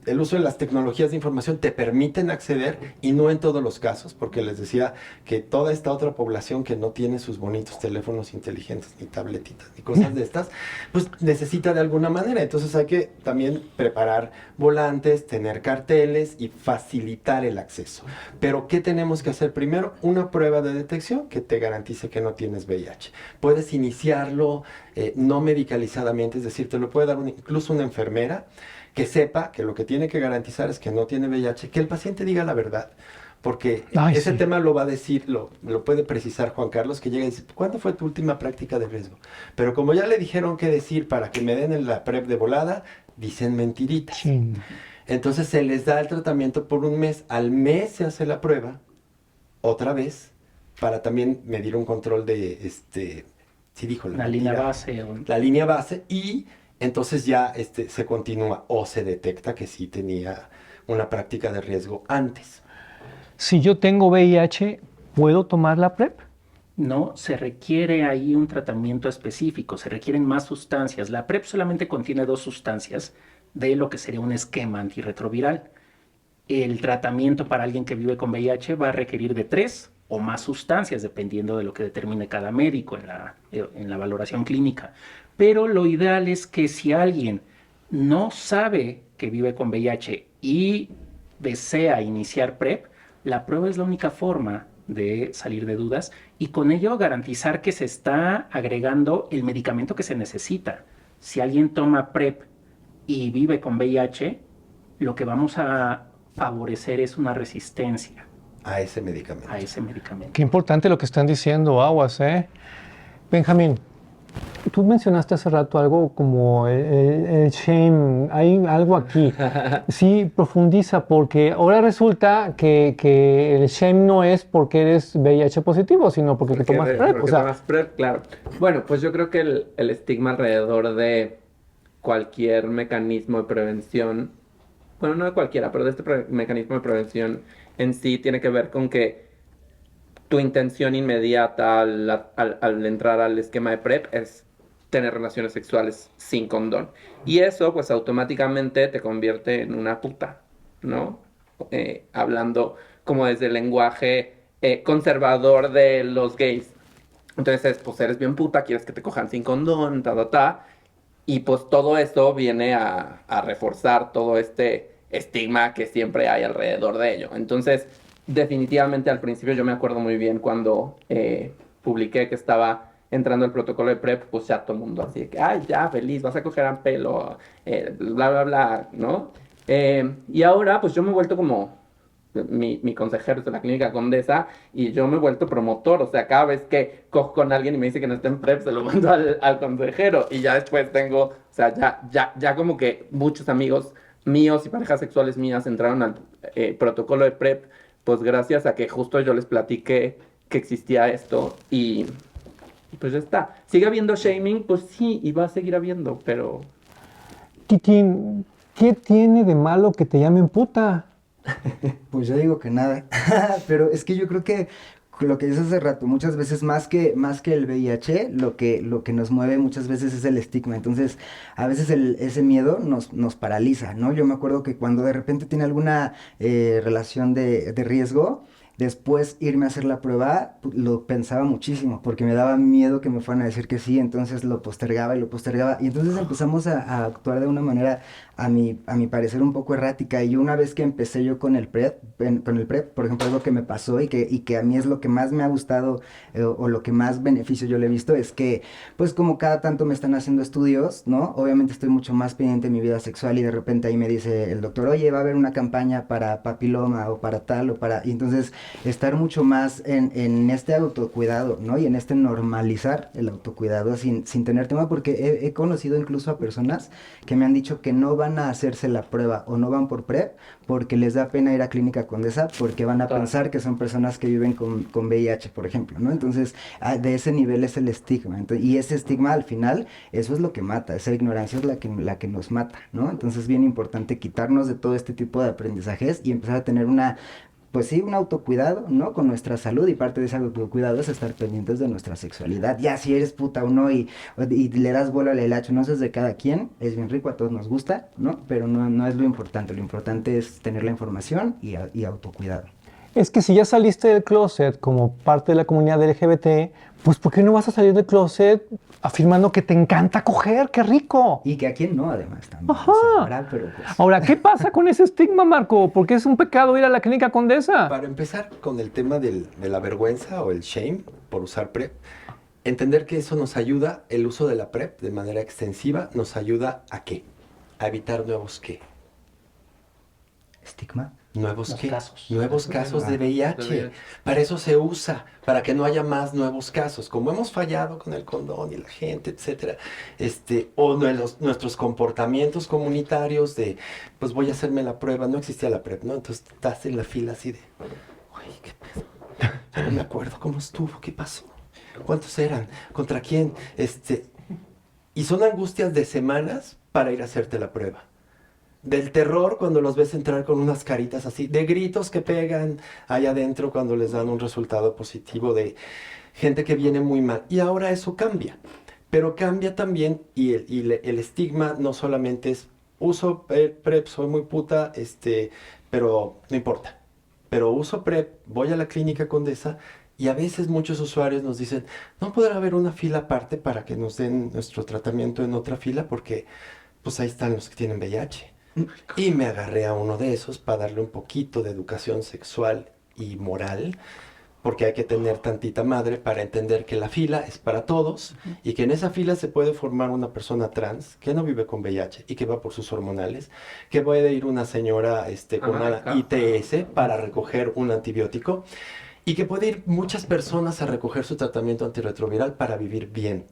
el uso de las tecnologías de información te permiten acceder y no en todos los casos, porque les decía que toda esta otra población que no tiene sus bonitos teléfonos inteligentes, ni tabletitas, ni cosas de estas, pues necesita de alguna manera. Entonces hay que también preparar volantes, tener carteles y facilitar el acceso. Pero ¿qué tenemos que hacer primero? Una prueba de detección que te garantice que no tienes VIH. Puedes iniciarlo no medicalizadamente, es decir, te lo puede dar incluso una enfermera que sepa que lo que tiene que garantizar es que no tiene VIH, que el paciente diga la verdad, porque ese tema lo va a decir, lo puede precisar Juan Carlos, que llega y dice, ¿cuándo fue tu última práctica de riesgo? Pero como ya le dijeron qué decir para que me den la PrEP de volada, dicen mentiritas. Sí. Entonces se les da el tratamiento por un mes, al mes se hace la prueba, otra vez, para también medir un control de, sí dijo La línea base. la línea base, y entonces ya se continúa o se detecta que sí tenía una práctica de riesgo antes. Si yo tengo VIH, ¿puedo tomar la PrEP? No, se requiere ahí un tratamiento específico, se requieren más sustancias. La PrEP solamente contiene 2 sustancias de lo que sería un esquema antirretroviral. El tratamiento para alguien que vive con VIH va a requerir de 3 o más sustancias, dependiendo de lo que determine cada médico en la valoración clínica. Pero lo ideal es que si alguien no sabe que vive con VIH y desea iniciar PrEP, la prueba es la única forma de salir de dudas y con ello garantizar que se está agregando el medicamento que se necesita. Si alguien toma PrEP y vive con VIH, lo que vamos a favorecer es una resistencia A ese medicamento. a ese medicamento. Qué importante lo que están diciendo, aguas, ¿eh? Benjamín, tú mencionaste hace rato algo como el shame, hay algo aquí. Sí, profundiza, porque ahora resulta que el shame no es porque eres VIH positivo, sino porque te tomas PrEP. Porque tomas PrEP, claro. Bueno, pues yo creo que el estigma alrededor de cualquier mecanismo de prevención, bueno, no de cualquiera, pero de este mecanismo de prevención en sí tiene que ver con que tu intención inmediata al entrar al esquema de PrEP es tener relaciones sexuales sin condón. Y eso, pues, automáticamente te convierte en una puta, ¿no? Hablando como desde el lenguaje conservador de los gays. Entonces, pues, eres bien puta, quieres que te cojan sin condón, y pues todo eso viene a reforzar todo este estigma que siempre hay alrededor de ello. Entonces, definitivamente al principio yo me acuerdo muy bien cuando publiqué que estaba entrando al protocolo de PrEP, pues ya todo el mundo así de que, ay, ya, feliz, vas a coger a pelo, bla, bla, bla, ¿no? Y ahora, pues yo me he vuelto como mi consejero de la clínica Condesa y yo me he vuelto promotor, o sea, cada vez que cojo con alguien y me dice que no está en PrEP, se lo mando al consejero y ya después tengo, o sea, ya como que muchos amigos míos y parejas sexuales mías entraron al protocolo de PrEP, pues gracias a que justo yo les platiqué que existía esto y pues ya está. ¿Sigue habiendo shaming? Pues sí, y va a seguir habiendo, pero... Titín, ¿qué tiene de malo que te llamen puta? Pues yo digo que nada, pero es que yo creo que lo que dices hace rato, muchas veces más que el VIH, lo que nos mueve muchas veces es el estigma. Entonces, a veces ese miedo nos paraliza, ¿no? Yo me acuerdo que cuando de repente tiene alguna relación de riesgo, después irme a hacer la prueba, lo pensaba muchísimo, porque me daba miedo que me fueran a decir que sí, entonces lo postergaba y lo postergaba. Y entonces empezamos a actuar de una manera, a mi parecer, un poco errática. Y una vez que empecé yo con el PrEP, por ejemplo, algo que me pasó y que a mí es lo que más me ha gustado, o lo que más beneficio yo le he visto, es que, pues como cada tanto me están haciendo estudios, ¿no? Obviamente estoy mucho más pendiente de mi vida sexual y de repente ahí me dice el doctor, oye, va a haber una campaña para papiloma o para tal o para... Y entonces estar mucho más en este autocuidado, ¿no? Y en este normalizar el autocuidado sin tener tema, porque he conocido incluso a personas que me han dicho que no van a hacerse la prueba o no van por PrEP porque les da pena ir a Clínica Condesa porque van a Claro. pensar que son personas que viven con VIH, por ejemplo, ¿no? Entonces, de ese nivel es el estigma. Y ese estigma al final, eso es lo que mata, esa ignorancia es la que nos mata, ¿no? Entonces es bien importante quitarnos de todo este tipo de aprendizajes y empezar a tener pues sí, un autocuidado, ¿no? Con nuestra salud, y parte de ese autocuidado es estar pendientes de nuestra sexualidad. Ya si eres puta o no y le das bola al hilacho, no sé, es de cada quien, es bien rico, a todos nos gusta, ¿no? Pero no es lo importante es tener la información y autocuidado. Es que si ya saliste del closet como parte de la comunidad LGBT, pues ¿por qué no vas a salir del closet afirmando que te encanta coger? ¡Qué rico! Y que a quien no, además, también. Ajá. O sea, habrá, pero pues... Ahora, ¿qué pasa con ese estigma, Marco? ¿Por qué es un pecado ir a la Clínica Condesa? Para empezar con el tema de la vergüenza o el shame por usar PrEP, entender que eso nos ayuda, el uso de la PrEP de manera extensiva, nos ayuda ¿a qué? A evitar nuevos ¿qué? ¿Estigma? ¿Nuevos Los qué? casos. Nuevos casos de De VIH. VIH. Para eso se usa, para que no haya más nuevos casos. Como hemos fallado con el condón y la gente, etcétera, o nuestros comportamientos comunitarios de, pues voy a hacerme la prueba, no existía la PrEP, ¿no? Entonces estás en la fila así de, uy, qué pedo, ya no me acuerdo cómo estuvo, qué pasó, cuántos eran, contra quién, y son angustias de semanas para ir a hacerte la prueba. Del terror cuando los ves entrar con unas caritas así, de gritos que pegan allá adentro cuando les dan un resultado positivo, de gente que viene muy mal. Y ahora eso cambia, pero cambia también el estigma no solamente es uso PrEP, soy muy puta, pero no importa. Pero uso PrEP, voy a la Clínica Condesa y a veces muchos usuarios nos dicen, no podrá haber una fila aparte para que nos den nuestro tratamiento en otra fila porque pues ahí están los que tienen VIH. Y me agarré a uno de esos para darle un poquito de educación sexual y moral, porque hay que tener tantita madre para entender que la fila es para todos y que en esa fila se puede formar una persona trans que no vive con VIH y que va por sus hormonales, que puede ir una señora con una ITS para recoger un antibiótico y que puede ir muchas personas a recoger su tratamiento antirretroviral para vivir bien.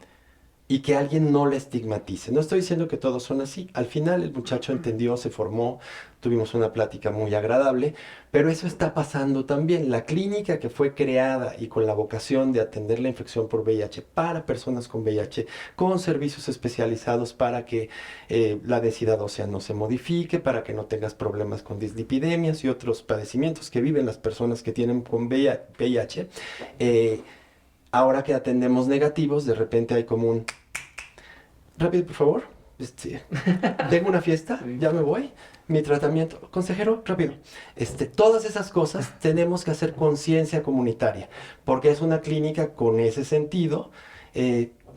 Y que alguien no le estigmatice. No estoy diciendo que todos son así. Al final el muchacho entendió, se formó, tuvimos una plática muy agradable, pero eso está pasando también. La clínica que fue creada y con la vocación de atender la infección por VIH para personas con VIH, con servicios especializados para que la densidad ósea no se modifique, para que no tengas problemas con dislipidemias y otros padecimientos que viven las personas que tienen con VIH, ahora que atendemos negativos, de repente hay como un... Rápido, por favor. Tengo una fiesta, ya me voy. Mi tratamiento. Consejero, rápido. Todas esas cosas tenemos que hacer conciencia comunitaria, porque es una clínica con ese sentido.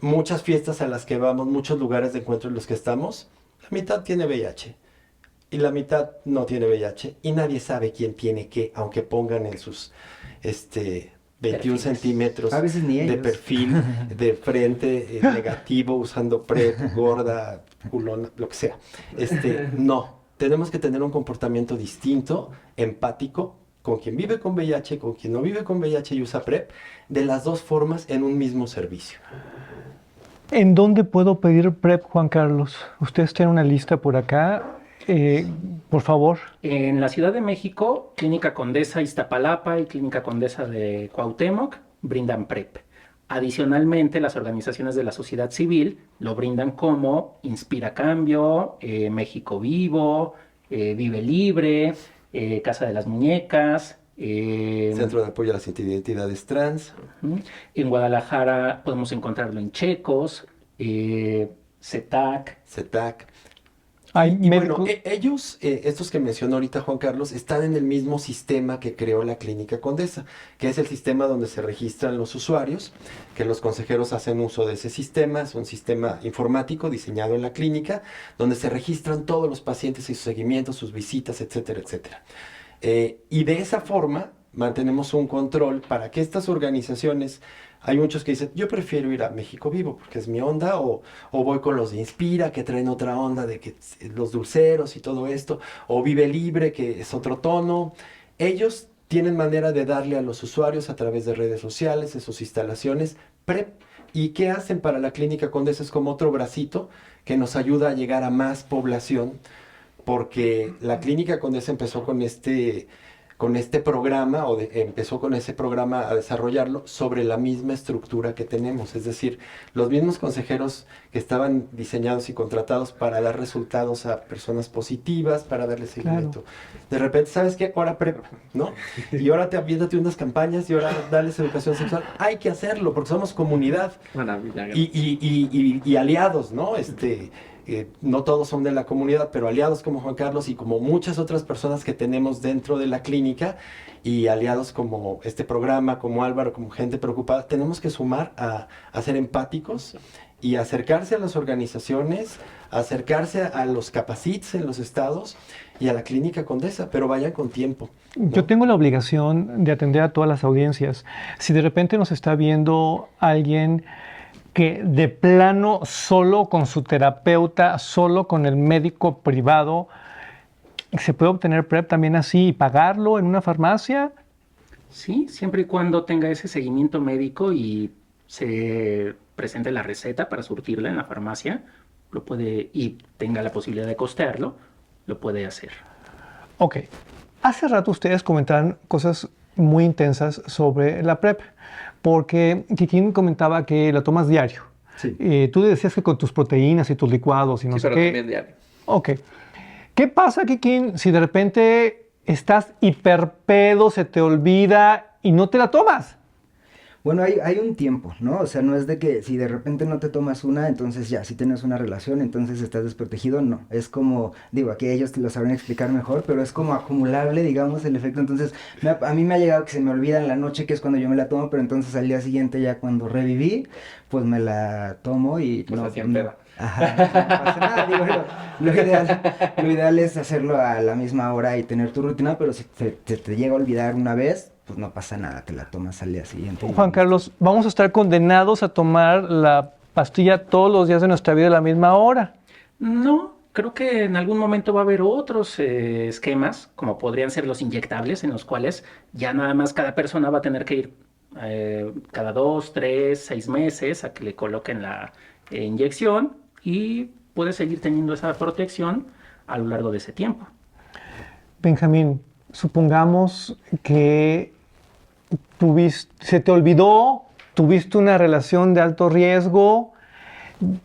Muchas fiestas a las que vamos, muchos lugares de encuentro en los que estamos, la mitad tiene VIH. Y la mitad no tiene VIH. Y nadie sabe quién tiene qué, aunque pongan en sus... 21 centímetros A veces ni de ellos. perfil, de frente, negativo, usando PrEP, gorda, culona, lo que sea. No, tenemos que tener un comportamiento distinto, empático, con quien vive con VIH, con quien no vive con VIH y usa PrEP, de las dos formas en un mismo servicio. ¿En dónde puedo pedir PrEP, Juan Carlos? Ustedes tienen una lista por acá. Por favor. En la Ciudad de México, Clínica Condesa Iztapalapa y Clínica Condesa de Cuauhtémoc brindan PrEP. Adicionalmente, las organizaciones de la sociedad civil lo brindan como Inspira Cambio, México Vivo, Vive Libre, Casa de las Muñecas. Centro de Apoyo a las Identidades Trans. En Guadalajara podemos encontrarlo en Checos, CETAC. Hay Y médicos. bueno, ellos, estos que mencionó ahorita Juan Carlos, están en el mismo sistema que creó la Clínica Condesa, que es el sistema donde se registran los usuarios, que los consejeros hacen uso de ese sistema. Es un sistema informático diseñado en la clínica, donde se registran todos los pacientes y sus seguimientos, sus visitas, etcétera, etcétera. Y de esa forma mantenemos un control para que estas organizaciones, hay muchos que dicen, yo prefiero ir a México Vivo porque es mi onda, o voy con los de Inspira, que traen otra onda de que los dulceros y todo esto, o Vive Libre, que es otro tono. Ellos tienen manera de darle a los usuarios a través de redes sociales, de sus instalaciones, PrEP. ¿Y qué hacen para la Clínica Condesa? Es como otro bracito que nos ayuda a llegar a más población, porque la Clínica Condesa empezó con este programa, empezó con ese programa a desarrollarlo sobre la misma estructura que tenemos, es decir, los mismos consejeros que estaban diseñados y contratados para dar resultados a personas positivas, para darle seguimiento. De repente, ¿sabes qué? Ahora PrEP, ¿no? Y ahora aviéntate unas campañas y ahora darles educación sexual. Hay que hacerlo porque somos comunidad Maravilla. y aliados, ¿no? No todos son de la comunidad, pero aliados como Juan Carlos y como muchas otras personas que tenemos dentro de la clínica, y aliados como este programa, como Álvaro, como gente preocupada, tenemos que sumar a ser empáticos y acercarse a las organizaciones, acercarse a los capacits en los estados y a la Clínica Condesa, pero vayan con tiempo, ¿no? Yo tengo la obligación de atender a todas las audiencias. Si de repente nos está viendo alguien que de plano solo con su terapeuta, solo con el médico privado, ¿se puede obtener PrEP también así y pagarlo en una farmacia? Sí, siempre y cuando tenga ese seguimiento médico y se presente la receta para surtirla en la farmacia, lo puede, y tenga la posibilidad de costearlo, lo puede hacer. Ok. Hace rato ustedes comentaron cosas muy intensas sobre la PrEP, porque Kikín comentaba que la tomas diario. Sí. Tú decías que con tus proteínas y tus licuados y no Sí, sé pero qué. también diario. Ok. ¿Qué pasa, Kikín, si de repente estás hiperpedo, se te olvida y no te la tomas? Bueno, hay un tiempo, ¿no? O sea, no es de que si de repente no te tomas una, entonces ya, si tienes una relación, entonces estás desprotegido, no. Es como, digo, aquí ellos te lo sabrán explicar mejor, pero es como acumulable, digamos, el efecto. Entonces, a mí me ha llegado que se me olvida en la noche, que es cuando yo me la tomo, pero entonces al día siguiente ya cuando reviví, pues me la tomo y Pues no, así en peda. Ajá, no pasa nada, digo, lo ideal es hacerlo a la misma hora y tener tu rutina, pero si te llega a olvidar una vez, pues no pasa nada, te la tomas al día siguiente. Juan Carlos, ¿vamos a estar condenados a tomar la pastilla todos los días de nuestra vida a la misma hora? No, creo que en algún momento va a haber otros esquemas, como podrían ser los inyectables, en los cuales ya nada más cada persona va a tener que ir cada 2, 3, 6 meses a que le coloquen la inyección, y puede seguir teniendo esa protección a lo largo de ese tiempo. Benjamín, supongamos que se te olvidó, tuviste una relación de alto riesgo,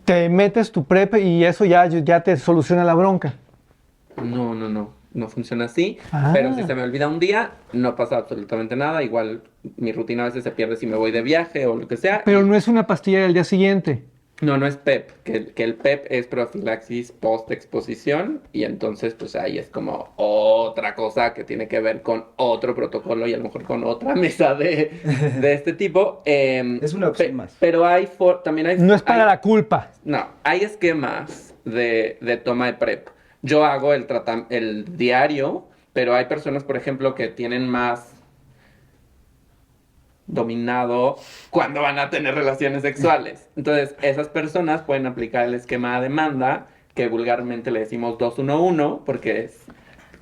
te metes tu PrEP y eso ya te soluciona la bronca. No funciona así, Ah. pero si se me olvida un día, no pasa absolutamente nada. Igual mi rutina a veces se pierde si me voy de viaje o lo que sea. Pero no es una pastilla del día siguiente. No es PEP, que el PEP es profilaxis post-exposición, y entonces pues ahí es como otra cosa que tiene que ver con otro protocolo y a lo mejor con otra mesa de este tipo. Es una opción más. Pero también hay... No es para la culpa. No, hay esquemas de toma de PrEP. Yo hago el diario, pero hay personas, por ejemplo, que tienen más dominado cuando van a tener relaciones sexuales. Entonces, esas personas pueden aplicar el esquema a demanda, que vulgarmente le decimos 2-1-1, porque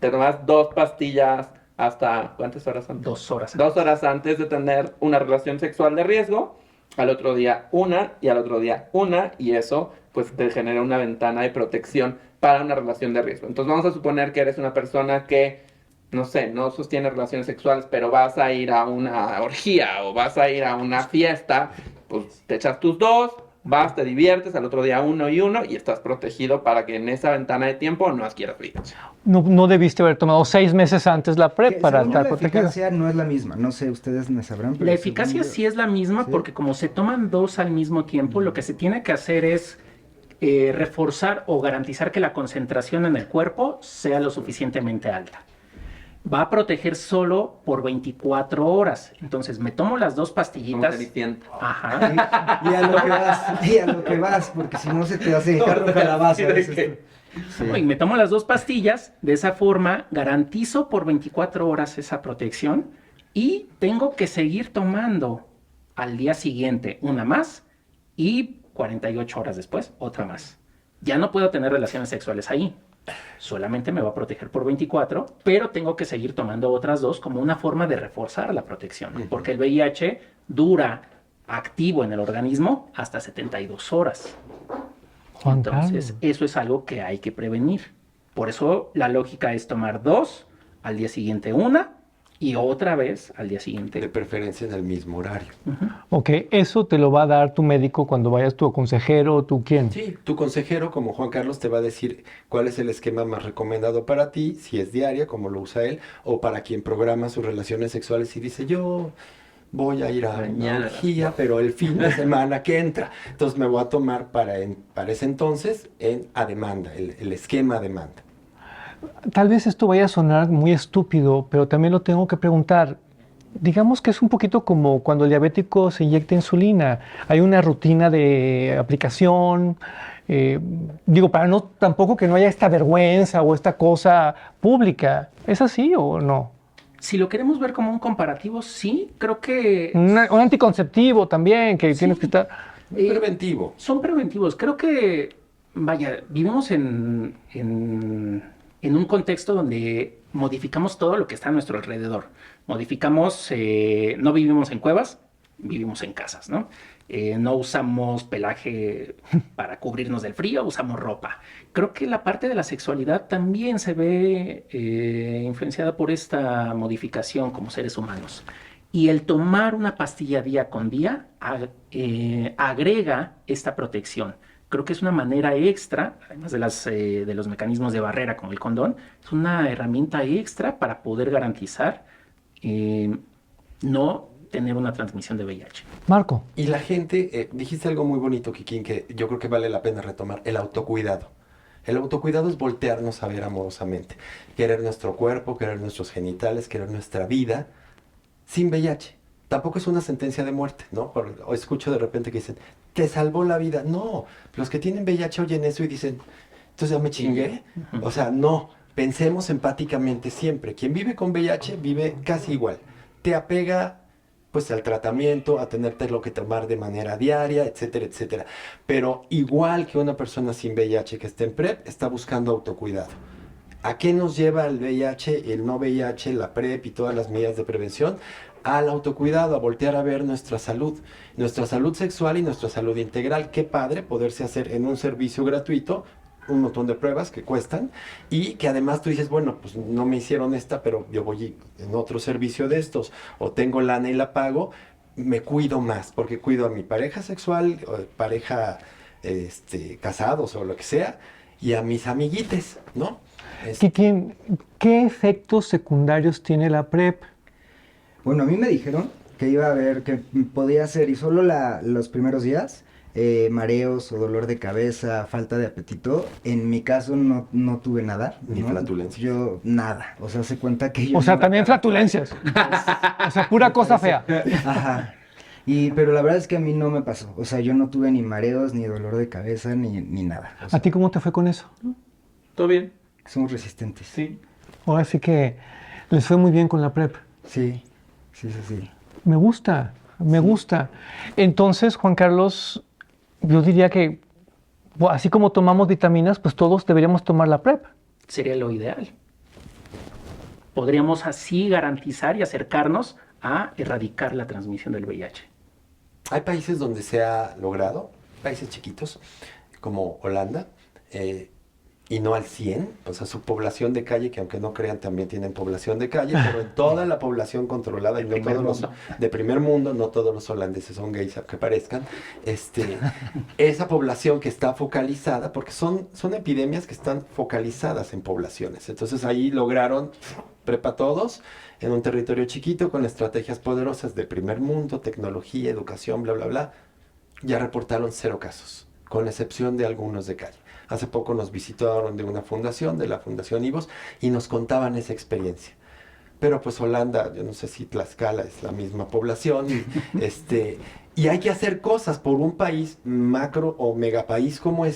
te tomas 2 pastillas hasta, ¿cuántas horas antes? 2 horas. 2 horas antes de tener una relación sexual de riesgo, al otro día una, y al otro día una, y eso pues te genera una ventana de protección para una relación de riesgo. Entonces vamos a suponer que eres una persona que, no sé, no sostiene relaciones sexuales, pero vas a ir a una orgía o vas a ir a una fiesta, pues te echas tus dos, vas, te diviertes, al otro día uno y uno, y estás protegido para que en esa ventana de tiempo no adquieras VIH. No debiste haber tomado 6 meses antes la PrEP Que para según yo, estar la protegido. eficacia no es la misma, no sé, ustedes me sabrán, pero La según eficacia yo- sí es la misma Sí. porque como se toman dos al mismo tiempo, lo que se tiene que hacer es reforzar o garantizar que la concentración en el cuerpo sea lo suficientemente alta. Va a proteger solo por 24 horas. Entonces me tomo las dos Como pastillitas. Cenicienta. Ajá. Y a lo que vas, y a lo que vas, porque si no se te hace carro calabaza. Sí, de dices que- tú. Sí. Y me tomo las dos pastillas. De esa forma garantizo por 24 horas esa protección y tengo que seguir tomando al día siguiente una más y 48 horas después otra más. Ya no puedo tener relaciones sexuales ahí. Solamente me va a proteger por 24, pero tengo que seguir tomando otras dos como una forma de reforzar la protección, porque el VIH dura activo en el organismo hasta 72 horas. Juan Entonces, Carlos. eso es algo que hay que prevenir. Por eso la lógica es tomar dos, al día siguiente una y otra vez al día De siguiente. preferencia en el mismo horario. Ok, eso te lo va a dar tu médico cuando vayas tu consejero, tu quién. Sí, tu consejero, como Juan Carlos, te va a decir cuál es el esquema más recomendado para ti, si es diaria, como lo usa él, o para quien programa sus relaciones sexuales y dice, yo voy a ir a una Mañana. orgía, pero el fin de semana que entra. Entonces me voy a tomar para ese entonces a demanda, el esquema a demanda. Tal vez esto vaya a sonar muy estúpido, pero también lo tengo que preguntar. Digamos que es un poquito como cuando el diabético se inyecta insulina. Hay una rutina de aplicación. Digo, para no tampoco que no haya esta vergüenza o esta cosa pública. ¿Es así o no? Si lo queremos ver como un comparativo, sí, creo que Un anticonceptivo también, que tienes que estar... Eh, Preventivo. son preventivos. Creo que, vaya, vivimos en un contexto donde modificamos todo lo que está a nuestro alrededor. Modificamos, no vivimos en cuevas, vivimos en casas, ¿no? No usamos pelaje para cubrirnos del frío, usamos ropa. Creo que la parte de la sexualidad también se ve influenciada por esta modificación como seres humanos. Y el tomar una pastilla día con día agrega esta protección. Creo que es una manera extra, además de los mecanismos de barrera como el condón, es una herramienta extra para poder garantizar no tener una transmisión de VIH. Marco. Y la gente, dijiste algo muy bonito, Kikín, que yo creo que vale la pena retomar, el autocuidado. El autocuidado es voltearnos a ver amorosamente, querer nuestro cuerpo, querer nuestros genitales, querer nuestra vida, sin VIH. Tampoco es una sentencia de muerte, ¿no? O escucho de repente que dicen, te salvó la vida. No, los que tienen VIH oyen eso y dicen, entonces ya me chingué. O sea, no, pensemos empáticamente siempre. Quien vive con VIH vive casi igual. Te apega pues al tratamiento, a tenerte lo que tomar de manera diaria, etcétera, etcétera. Pero igual que una persona sin VIH que esté en PrEP, está buscando autocuidado. ¿A qué nos lleva el VIH, el no VIH, la PrEP y todas las medidas de prevención? Al autocuidado, a voltear a ver nuestra salud sexual y nuestra salud integral. Qué padre poderse hacer en un servicio gratuito un montón de pruebas que cuestan y que además tú dices, bueno, pues no me hicieron esta, pero yo voy en otro servicio de estos o tengo lana y la pago, me cuido más porque cuido a mi pareja sexual, o pareja casados o lo que sea y a mis amiguites, ¿no? ¿Qué efectos secundarios tiene la PrEP? Bueno, a mí me dijeron que iba a haber, que podía ser, y solo los primeros días, mareos o dolor de cabeza, falta de apetito. En mi caso no tuve nada. Ni ¿no? flatulencias. Yo, nada. O sea, se cuenta que yo... O sea, también flatulencias. O sea, pura cosa fea. Ajá. Pero la verdad es que a mí no me pasó. O sea, yo no tuve ni mareos, ni dolor de cabeza, ni nada. O sea, ¿A ti cómo te fue con eso? ¿Todo bien? somos resistentes. Sí. Ahora sí que les fue muy bien con la PrEP. Sí. Me gusta, me gusta. Entonces, Juan Carlos, yo diría que así como tomamos vitaminas, pues todos deberíamos tomar la PrEP. Sería lo ideal. Podríamos así garantizar y acercarnos a erradicar la transmisión del VIH. Hay países donde se ha logrado, países chiquitos, como Holanda, y no al 100, o sea, su población de calle, que aunque no crean también tienen población de calle, pero en toda la población controlada, y no todos los de primer mundo, no todos los holandeses son gays, aunque parezcan, esa población que está focalizada, porque son epidemias que están focalizadas en poblaciones, entonces ahí lograron prepa todos, en un territorio chiquito, con estrategias poderosas de primer mundo, tecnología, educación, bla, bla, bla, ya reportaron 0 casos, con excepción de algunos de calle. Hace poco nos visitaron de una fundación, de la Fundación IVOS, y nos contaban esa experiencia. Pero pues Holanda, yo no sé si Tlaxcala es la misma población, y hay que hacer cosas por un país macro o megapaís como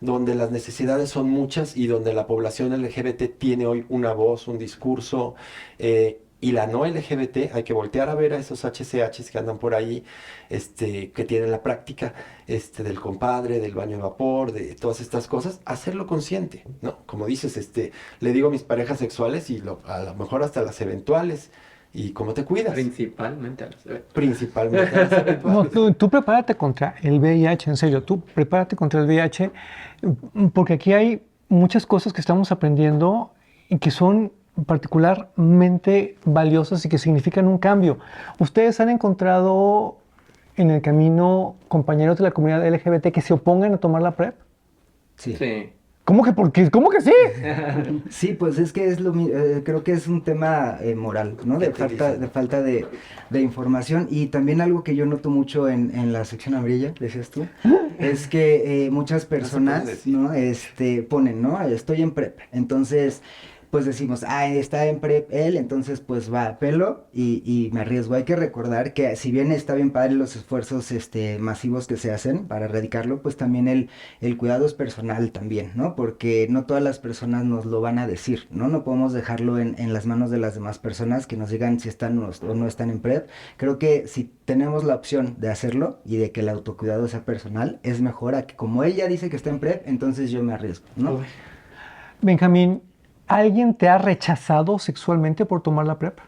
donde las necesidades son muchas y donde la población LGBT tiene hoy una voz, un discurso, y la no LGBT, hay que voltear a ver a esos HCHs que andan por ahí, que tienen la práctica del compadre, del baño de vapor, de todas estas cosas, hacerlo consciente, ¿no? Como dices, le digo a mis parejas sexuales y a lo mejor hasta las eventuales, ¿y cómo te cuidas? Principalmente a las eventuales. Principalmente a las eventuales. No, tú prepárate contra el VIH, en serio, tú prepárate contra el VIH, porque aquí hay muchas cosas que estamos aprendiendo y que son particularmente valiosas y que significan un cambio. ¿Ustedes han encontrado en el camino compañeros de la comunidad LGBT que se opongan a tomar la PrEP? Sí. Sí. ¿Cómo que por qué? ¿Cómo que sí? Sí, pues es que creo que es un tema moral, ¿no? De falta de información, y también algo que yo noto mucho en la sección amarilla, decías tú, es que muchas personas, ¿no? Ponen, ¿no? Estoy en PrEP, entonces pues decimos, está en PrEP él, entonces pues va a pelo y me arriesgo. Hay que recordar que si bien está bien padre los esfuerzos masivos que se hacen para erradicarlo, pues también el cuidado es personal también, ¿no? Porque no todas las personas nos lo van a decir, ¿no? No podemos dejarlo en las manos de las demás personas que nos digan si están o no están en PrEP. Creo que si tenemos la opción de hacerlo y de que el autocuidado sea personal, es mejor a que como ella dice que está en PrEP, entonces yo me arriesgo, ¿no? Benjamín, ¿alguien te ha rechazado sexualmente por tomar la PrEP?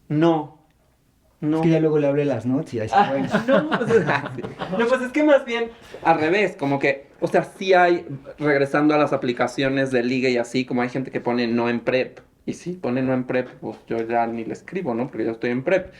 No. Es que ya luego le abre las notes y ahí se fue. Pues es que más bien al revés, como que, o sea, sí hay, regresando a las aplicaciones de ligue y así, como hay gente que pone no en PrEP, y sí, pone no en PrEP, pues yo ya ni le escribo, ¿no? Porque yo estoy en PrEP.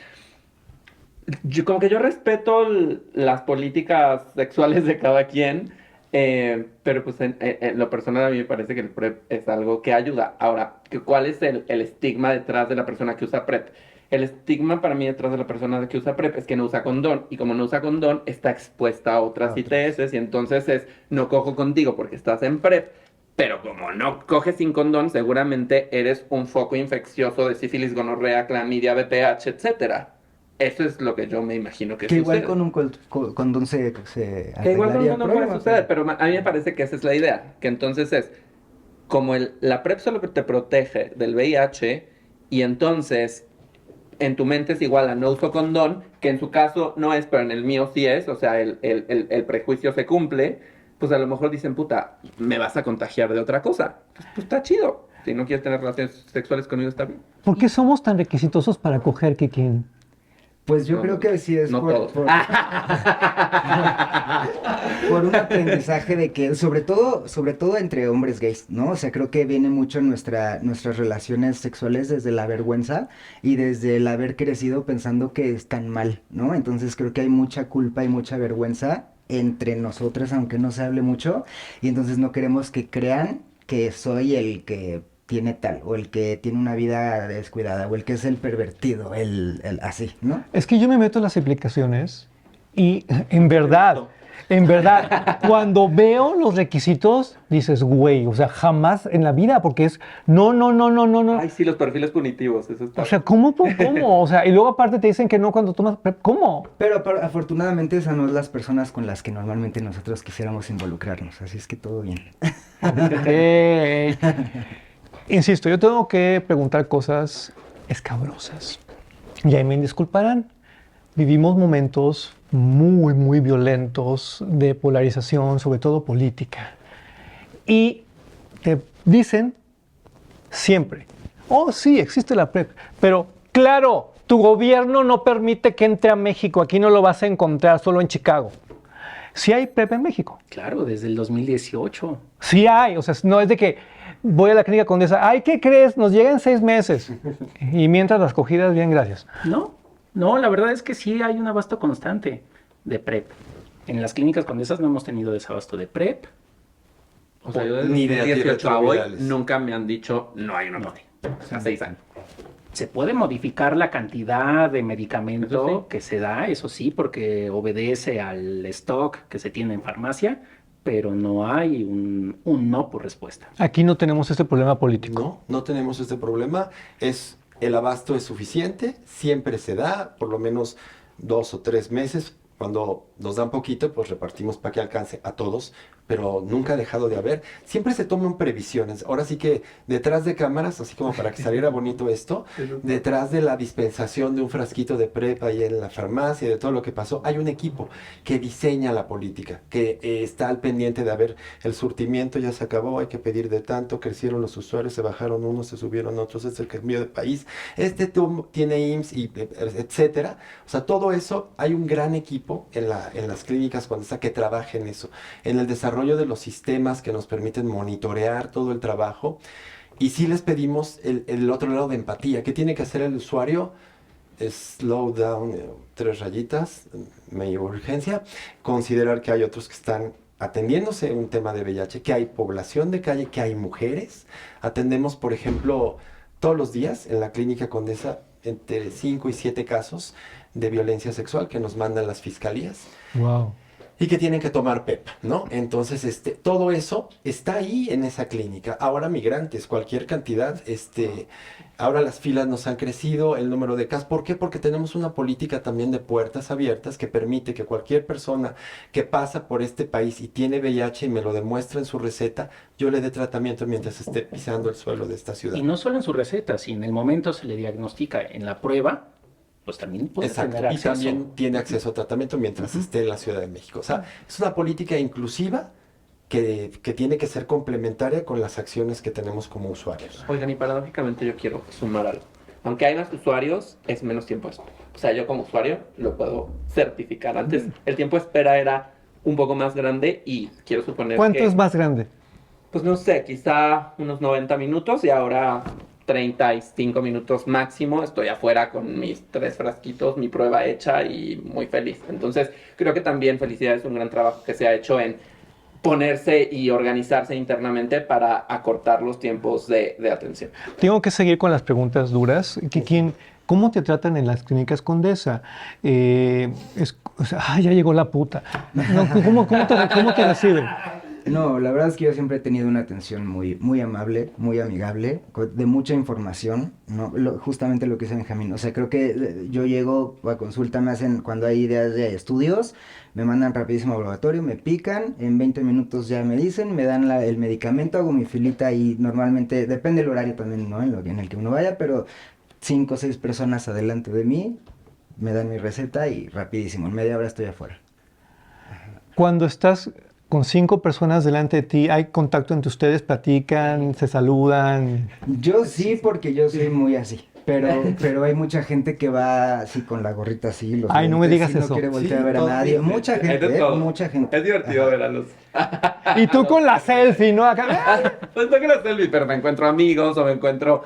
Como que yo respeto las políticas sexuales de cada quien, pero pues en lo personal a mí me parece que el PrEP es algo que ayuda. Ahora, ¿cuál es el estigma detrás de la persona que usa PrEP? El estigma para mí detrás de la persona que usa PrEP es que no usa condón, y como no usa condón está expuesta a otras ITS, y entonces no cojo contigo porque estás en PrEP, pero como no coges sin condón seguramente eres un foco infeccioso de sífilis, gonorrea, clamidia, VPH, etcétera. Eso es lo que yo me imagino que sucede. Igual con un condón se que igual con un condón puede problema, suceder, pero a mí me parece que esa es la idea. Que entonces es, como la PrEP solo te protege del VIH, y entonces en tu mente es igual a no uso condón, que en su caso no es, pero en el mío sí es, o sea, el prejuicio se cumple, pues a lo mejor dicen, puta, me vas a contagiar de otra cosa. Pues está chido. Si no quieres tener relaciones sexuales conmigo, está bien. ¿Por qué somos tan requisitosos para coger, Kikín? Pues yo creo que sí es no por un aprendizaje de que, sobre todo entre hombres gays, ¿no? O sea, creo que viene mucho en nuestras relaciones sexuales desde la vergüenza y desde el haber crecido pensando que están mal, ¿no? Entonces creo que hay mucha culpa y mucha vergüenza entre nosotras, aunque no se hable mucho, y entonces no queremos que crean que soy el que tiene tal, o el que tiene una vida descuidada, o el que es el pervertido, el así, ¿no? Es que yo me meto en las aplicaciones y en verdad, cuando veo los requisitos, dices, güey, o sea, jamás en la vida, porque es, no. Ay, sí, los perfiles punitivos, eso está. O sea, ¿cómo? O sea, y luego aparte te dicen que no cuando tomas, ¿cómo? Pero afortunadamente esas no son las personas con las que normalmente nosotros quisiéramos involucrarnos, así es que todo bien. Okay. Insisto, yo tengo que preguntar cosas escabrosas. Y ahí me disculparán. Vivimos momentos muy, muy violentos de polarización, sobre todo política. Y te dicen siempre, oh sí, existe la PrEP, pero claro, tu gobierno no permite que entre a México, aquí no lo vas a encontrar, solo en Chicago. Sí hay PrEP en México. Claro, desde el 2018. Sí hay, o sea, no es de que voy a la clínica Condesa, ay, ¿qué crees? Nos llegan 6 meses. Y mientras las cogidas, bien, gracias. No, la verdad es que sí hay un abasto constante de PrEP. En las clínicas Condesas no hemos tenido desabasto de PrEP. O sea, yo desde Ni de 2018 a hoy antirretrovirales. nunca me han dicho no hay una PrEP. O sea, 6 años. Se puede modificar la cantidad de medicamento Eso sí. que se da, eso sí, porque obedece al stock que se tiene en farmacia, pero no hay un no por respuesta. Aquí no tenemos este problema político. No tenemos este problema. El abasto es suficiente, siempre se da, por lo menos 2 o 3 meses. Cuando nos dan poquito, pues repartimos para que alcance a todos, pero nunca ha dejado de haber. Siempre se toman previsiones. Ahora sí que detrás de cámaras, así como para que saliera bonito esto, detrás de la dispensación de un frasquito de PrEP ahí en la farmacia, de todo lo que pasó, hay un equipo que diseña la política, que está al pendiente de, a ver, el surtimiento ya se acabó, hay que pedir de tanto, crecieron los usuarios, se bajaron unos, se subieron otros, es el cambio de país, tiene IMSS, y etcétera. O sea, todo eso, hay un gran equipo en las clínicas Condesa que trabaja en eso, en el desarrollo de los sistemas que nos permiten monitorear todo el trabajo. Y sí les pedimos el otro lado de empatía. ¿Qué tiene que hacer el usuario? Slow down, 3 rayitas, medio urgencia. Considerar que hay otros que están atendiéndose un tema de VIH, que hay población de calle, que hay mujeres. Atendemos, por ejemplo, todos los días en la clínica Condesa entre 5 y 7 casos de violencia sexual que nos mandan las fiscalías. Wow. Y que tienen que tomar PEP, ¿no? Entonces, todo eso está ahí en esa clínica. Ahora migrantes, cualquier cantidad, ahora las filas nos han crecido, el número de casos. ¿Por qué? Porque tenemos una política también de puertas abiertas que permite que cualquier persona que pasa por este país y tiene VIH y me lo demuestra en su receta, yo le dé tratamiento mientras esté pisando el suelo de esta ciudad. Y no solo en su receta, si en el momento se le diagnostica en la prueba, pues también puede Exacto, tener y acceso. también tiene acceso a tratamiento mientras esté en la Ciudad de México. O sea, es una política inclusiva que tiene que ser complementaria con las acciones que tenemos como usuarios. Oigan, y paradójicamente yo quiero sumar algo. Aunque hay más usuarios, es menos tiempo de espera. O sea, yo como usuario lo puedo certificar. Antes el tiempo de espera era un poco más grande y quiero suponer ¿Cuánto que... es más grande? Pues no sé, quizá unos 90 minutos y ahora 35 minutos máximo. Estoy afuera con mis 3 frasquitos, mi prueba hecha y muy feliz. Entonces, creo que también felicidades, un gran trabajo que se ha hecho en ponerse y organizarse internamente para acortar los tiempos de atención. Tengo que seguir con las preguntas duras. ¿Cómo te tratan en las clínicas Condesa? O sea, ya llegó la puta. No, ¿cómo te reciben? No, la verdad es que yo siempre he tenido una atención muy, muy amable, muy amigable, de mucha información, ¿no? Justamente lo que dice Benjamín. O sea, creo que yo llego a consulta, me hacen, cuando hay ideas de estudios, me mandan rapidísimo al laboratorio, me pican, en 20 minutos ya me dicen, me dan el medicamento, hago mi filita y normalmente, depende del horario también, ¿no? En el que uno vaya, pero 5 o 6 personas adelante de mí, me dan mi receta y rapidísimo, en media hora estoy afuera. Cuando estás con 5 personas delante de ti, ¿hay contacto entre ustedes? ¿Platican? ¿Se saludan? Yo sí, porque yo soy muy así. Pero hay mucha gente que va así con la gorrita así. Los Ay, no me lentes, digas y eso. No quiere voltear Sí, a ver a todo nadie. bien. Mucha Hay de gente, todo. mucha gente. Es divertido ver a los... Y tú con la selfie, ¿no? Acá. Pues no que la selfie, pero me encuentro amigos o me encuentro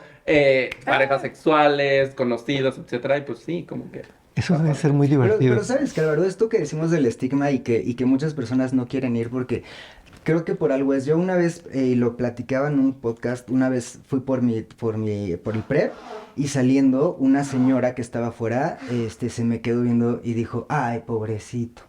parejas sexuales, conocidos, etcétera, y pues sí, como que... Eso debe ser muy divertido. Pero sabes que Álvaro, esto que decimos del estigma y que muchas personas no quieren ir porque creo que por algo es. Yo una vez lo platicaba en un podcast, una vez fui por el PrEP y saliendo una señora que estaba afuera, se me quedó viendo y dijo, ay, pobrecito.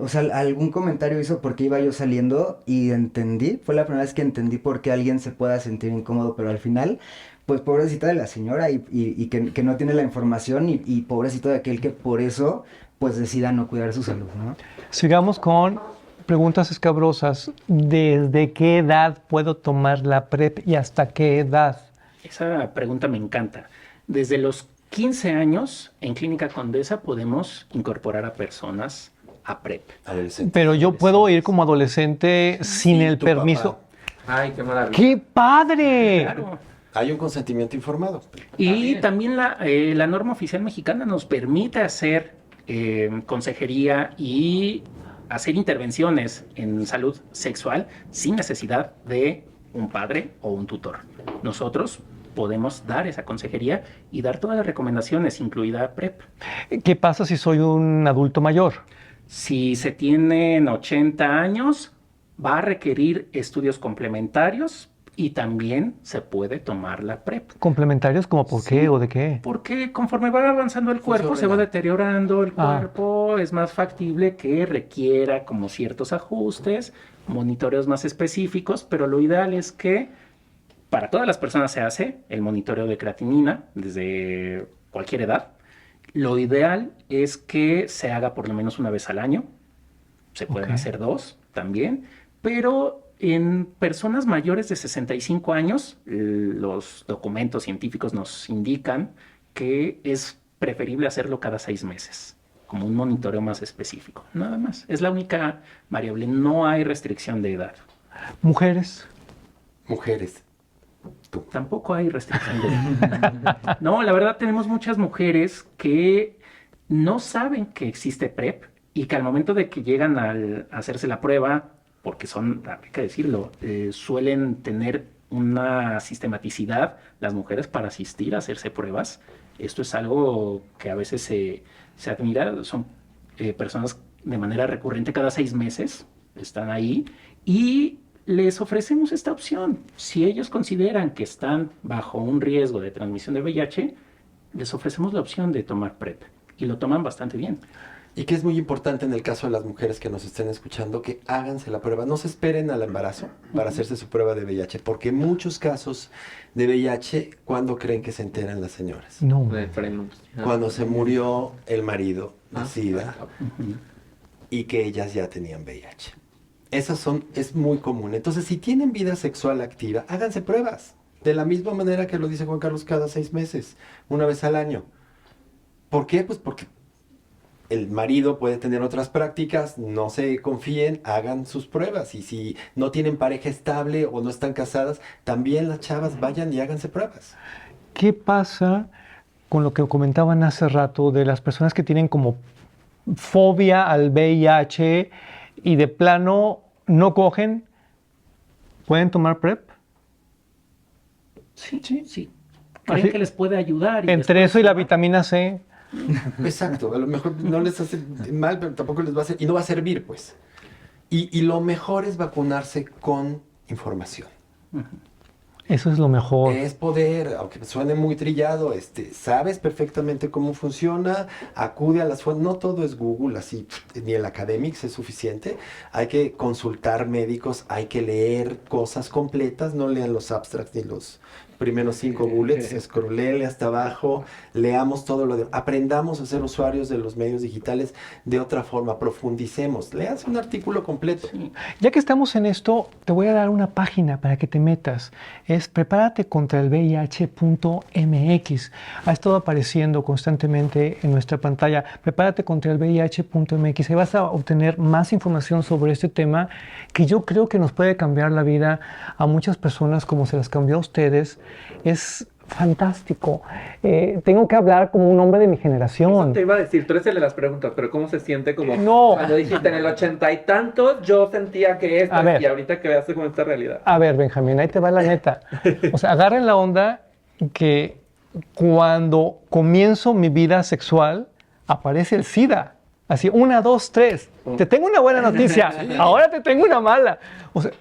O sea, algún comentario hizo porque iba yo saliendo y entendí, fue la primera vez que entendí por qué alguien se pueda sentir incómodo, pero al final, pues pobrecita de la señora y que no tiene la información y pobrecito de aquel que por eso, pues decida no cuidar su salud, ¿no? Sigamos con preguntas escabrosas. ¿Desde qué edad puedo tomar la PrEP y hasta qué edad? Esa pregunta me encanta. Desde los 15 años, en Clínica Condesa podemos incorporar a personas a PrEP. Adolescentes. Pero yo puedo ir como adolescente sin Sí, el tu permiso. papá. Ay, qué maravilla. ¡Qué padre! Claro. Hay un consentimiento informado. Y también la norma oficial mexicana nos permite hacer consejería y hacer intervenciones en salud sexual sin necesidad de un padre o un tutor. Nosotros podemos dar esa consejería y dar todas las recomendaciones, incluida PrEP. ¿Qué pasa si soy un adulto mayor? Si se tienen 80 años, va a requerir estudios complementarios y también se puede tomar la PrEP. ¿Complementarios como por qué o de qué? Porque conforme va avanzando el cuerpo, se va deteriorando el cuerpo, es más factible que requiera como ciertos ajustes, monitoreos más específicos, pero lo ideal es que para todas las personas se hace el monitoreo de creatinina desde cualquier edad. Lo ideal es que se haga por lo menos una vez al año, se pueden hacer 2 también, pero en personas mayores de 65 años, los documentos científicos nos indican que es preferible hacerlo cada 6 meses, como un monitoreo más específico. Nada más. Es la única variable. No hay restricción de edad. ¿Mujeres? Mujeres. Tampoco hay restricción de edad. No, la verdad tenemos muchas mujeres que no saben que existe PrEP y que al momento de que llegan a hacerse la prueba, porque son, hay que decirlo, suelen tener una sistematicidad las mujeres para asistir a hacerse pruebas. Esto es algo que a veces se admira. Son personas de manera recurrente cada 6 meses, están ahí y les ofrecemos esta opción. Si ellos consideran que están bajo un riesgo de transmisión de VIH, les ofrecemos la opción de tomar PrEP y lo toman bastante bien. Y que es muy importante en el caso de las mujeres que nos estén escuchando, que háganse la prueba. No se esperen al embarazo para hacerse su prueba de VIH, porque muchos casos de VIH, ¿cuándo creen que se enteran las señoras? No. De frenos. Cuando se murió el marido de SIDA y que ellas ya tenían VIH. Es muy común. Entonces, si tienen vida sexual activa, háganse pruebas. De la misma manera que lo dice Juan Carlos, cada 6 meses, una vez al año. ¿Por qué? Pues porque el marido puede tener otras prácticas, no se confíen, hagan sus pruebas. Y si no tienen pareja estable o no están casadas, también las chavas vayan y háganse pruebas. ¿Qué pasa con lo que comentaban hace rato de las personas que tienen como fobia al VIH y de plano no cogen? ¿Pueden tomar PrEP? Sí. ¿Creen Así, que les puede ayudar? entre eso y la vitamina C. Exacto, a lo mejor no les hace mal, pero tampoco les va a hacer, y no va a servir, pues. Y lo mejor es vacunarse con información. Eso es lo mejor. Es poder, aunque suene muy trillado, sabes perfectamente cómo funciona, acude a las fuentes. No todo es Google, así, ni el Academics es suficiente. Hay que consultar médicos, hay que leer cosas completas, no lean los abstracts ni los primeros 5 bullets, scrollele hasta abajo, leamos todo lo de... Aprendamos a ser usuarios de los medios digitales de otra forma, profundicemos, léanse un artículo completo. Ya que estamos en esto, te voy a dar una página para que te metas. Es prepárate contra el VIH.mx. Ha estado apareciendo constantemente en nuestra pantalla. Prepárate contra el VIH.mx. Ahí vas a obtener más información sobre este tema que yo creo que nos puede cambiar la vida a muchas personas como se las cambió a ustedes. Es fantástico. Tengo que hablar como un hombre de mi generación. Eso te iba a decir, tú eres el de las preguntas, pero ¿cómo se siente como No. cuando dijiste en el 80 y tantos yo sentía que esto A ver. y ahorita que veas con esta realidad? A ver, Benjamín, ahí te va la neta. O sea, agarren la onda que cuando comienzo mi vida sexual aparece el SIDA. Así, 1, 2, 3. Te tengo una buena noticia. Ahora te tengo una mala. O sea,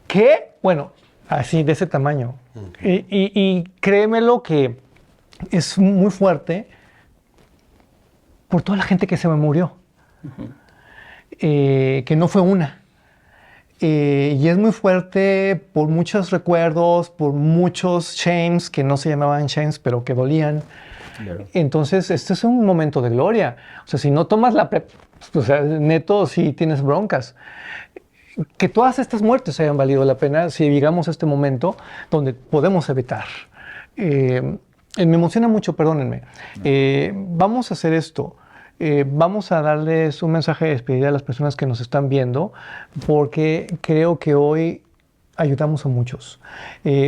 ¿qué? Bueno, así, de ese tamaño. Y créemelo que es muy fuerte por toda la gente que se me murió. Que no fue una. Y es muy fuerte por muchos recuerdos, por muchos shames, que no se llamaban shames, pero que dolían. Claro. Entonces, este es un momento de gloria. O sea, si no tomas la PrEP, o sea, neto, sí tienes broncas. Que todas estas muertes hayan valido la pena si llegamos a este momento donde podemos evitar. Me emociona mucho, perdónenme. Vamos a hacer esto. Vamos a darles un mensaje de despedida a las personas que nos están viendo, porque creo que hoy ayudamos a muchos.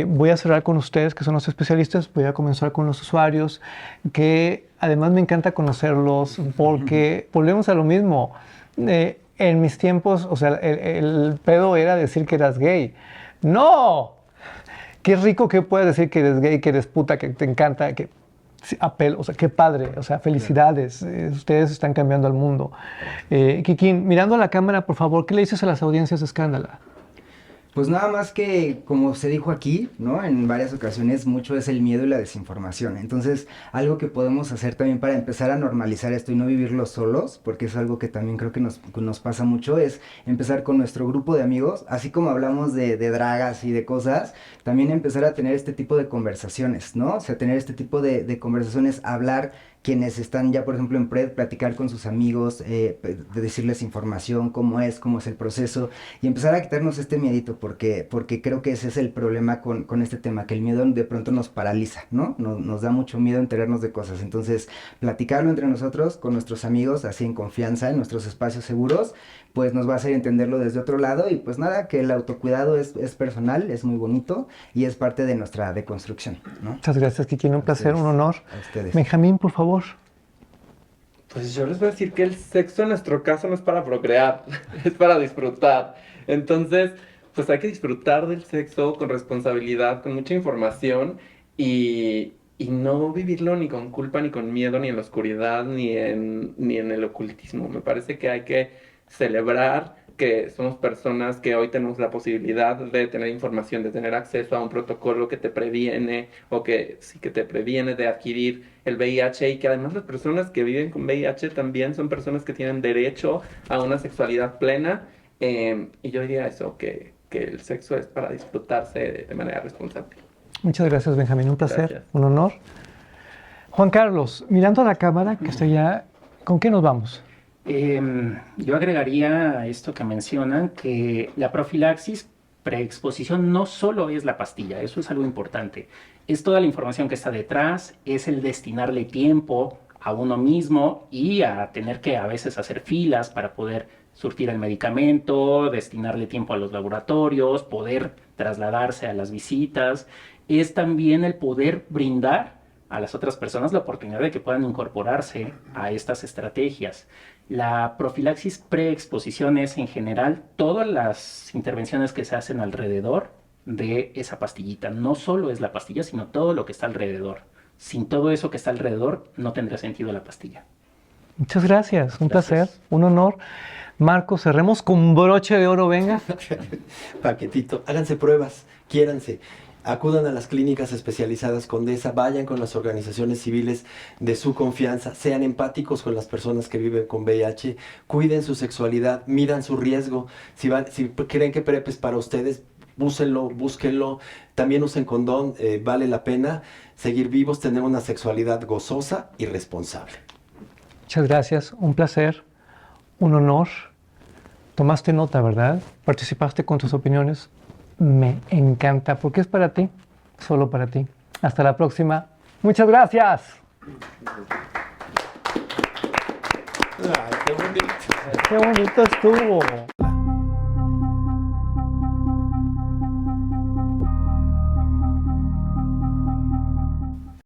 Voy a cerrar con ustedes, que son los especialistas. Voy a comenzar con los usuarios, que además me encanta conocerlos, porque volvemos a lo mismo. en mis tiempos, o sea, el pedo era decir que eras gay. ¡No! Qué rico que puedas decir que eres gay, que eres puta, que te encanta, que apelo, o sea, qué padre, o sea, felicidades, ustedes están cambiando al mundo. Kikín, mirando a la cámara, por favor, ¿qué le dices a las audiencias de Escándala? Pues nada más que, como se dijo aquí, ¿no? En varias ocasiones, mucho es el miedo y la desinformación. Entonces, algo que podemos hacer también para empezar a normalizar esto y no vivirlo solos, porque es algo que también creo que nos pasa mucho, es empezar con nuestro grupo de amigos, así como hablamos de dragas y de cosas, también empezar a tener este tipo de conversaciones, ¿no? O sea, tener este tipo de conversaciones, hablar quienes están ya, por ejemplo, en PrEP, platicar con sus amigos, de decirles información, cómo es el proceso, y empezar a quitarnos este miedito, porque creo que ese es el problema con este tema, que el miedo de pronto nos paraliza, ¿no? Nos da mucho miedo enterarnos de cosas. Entonces, platicarlo entre nosotros, con nuestros amigos, así en confianza, en nuestros espacios seguros, pues nos va a hacer entenderlo desde otro lado, y pues nada, que el autocuidado es personal, es muy bonito, y es parte de nuestra deconstrucción, ¿no? Muchas gracias, Kikín, un placer, un honor. A ustedes. Benjamín, por favor. Pues yo les voy a decir que el sexo en nuestro caso no es para procrear, es para disfrutar. Entonces, pues hay que disfrutar del sexo con responsabilidad, con mucha información y no vivirlo ni con culpa, ni con miedo, ni en la oscuridad, ni en el ocultismo. Me parece que hay que celebrar que somos personas que hoy tenemos la posibilidad de tener información, de tener acceso a un protocolo que te previene o que sí que te previene de adquirir el VIH, y que además las personas que viven con VIH también son personas que tienen derecho a una sexualidad plena, y yo diría eso, que el sexo es para disfrutarse de manera responsable. Muchas gracias, Benjamín, un placer, Gracias. un honor. Juan Carlos, mirando a la cámara, que está ya, ¿con qué nos vamos? Yo agregaría a esto que mencionan que la profilaxis preexposición no solo es la pastilla, eso es algo importante. Es toda la información que está detrás, es el destinarle tiempo a uno mismo y a tener que a veces hacer filas para poder surtir el medicamento, destinarle tiempo a los laboratorios, poder trasladarse a las visitas. Es también el poder brindar a las otras personas la oportunidad de que puedan incorporarse a estas estrategias. La profilaxis preexposición es en general todas las intervenciones que se hacen alrededor de esa pastillita. No solo es la pastilla, sino todo lo que está alrededor. Sin todo eso que está alrededor, no tendría sentido la pastilla. Muchas gracias, un placer, un honor. Marco, cerremos con broche de oro, venga. Paquetito, háganse pruebas, quiéranse. Acudan a las clínicas especializadas Condesa, vayan con las organizaciones civiles de su confianza, sean empáticos con las personas que viven con VIH, cuiden su sexualidad, midan su riesgo. Si creen que PrEP es para ustedes, úsenlo, búsquenlo, también usen condón, vale la pena seguir vivos, tener una sexualidad gozosa y responsable. Muchas gracias, un placer, un honor. Tomaste nota, ¿verdad? Participaste con tus opiniones. Me encanta, porque es para ti, solo para ti. Hasta la próxima. Muchas gracias. Ay, qué bonito. Qué bonito estuvo.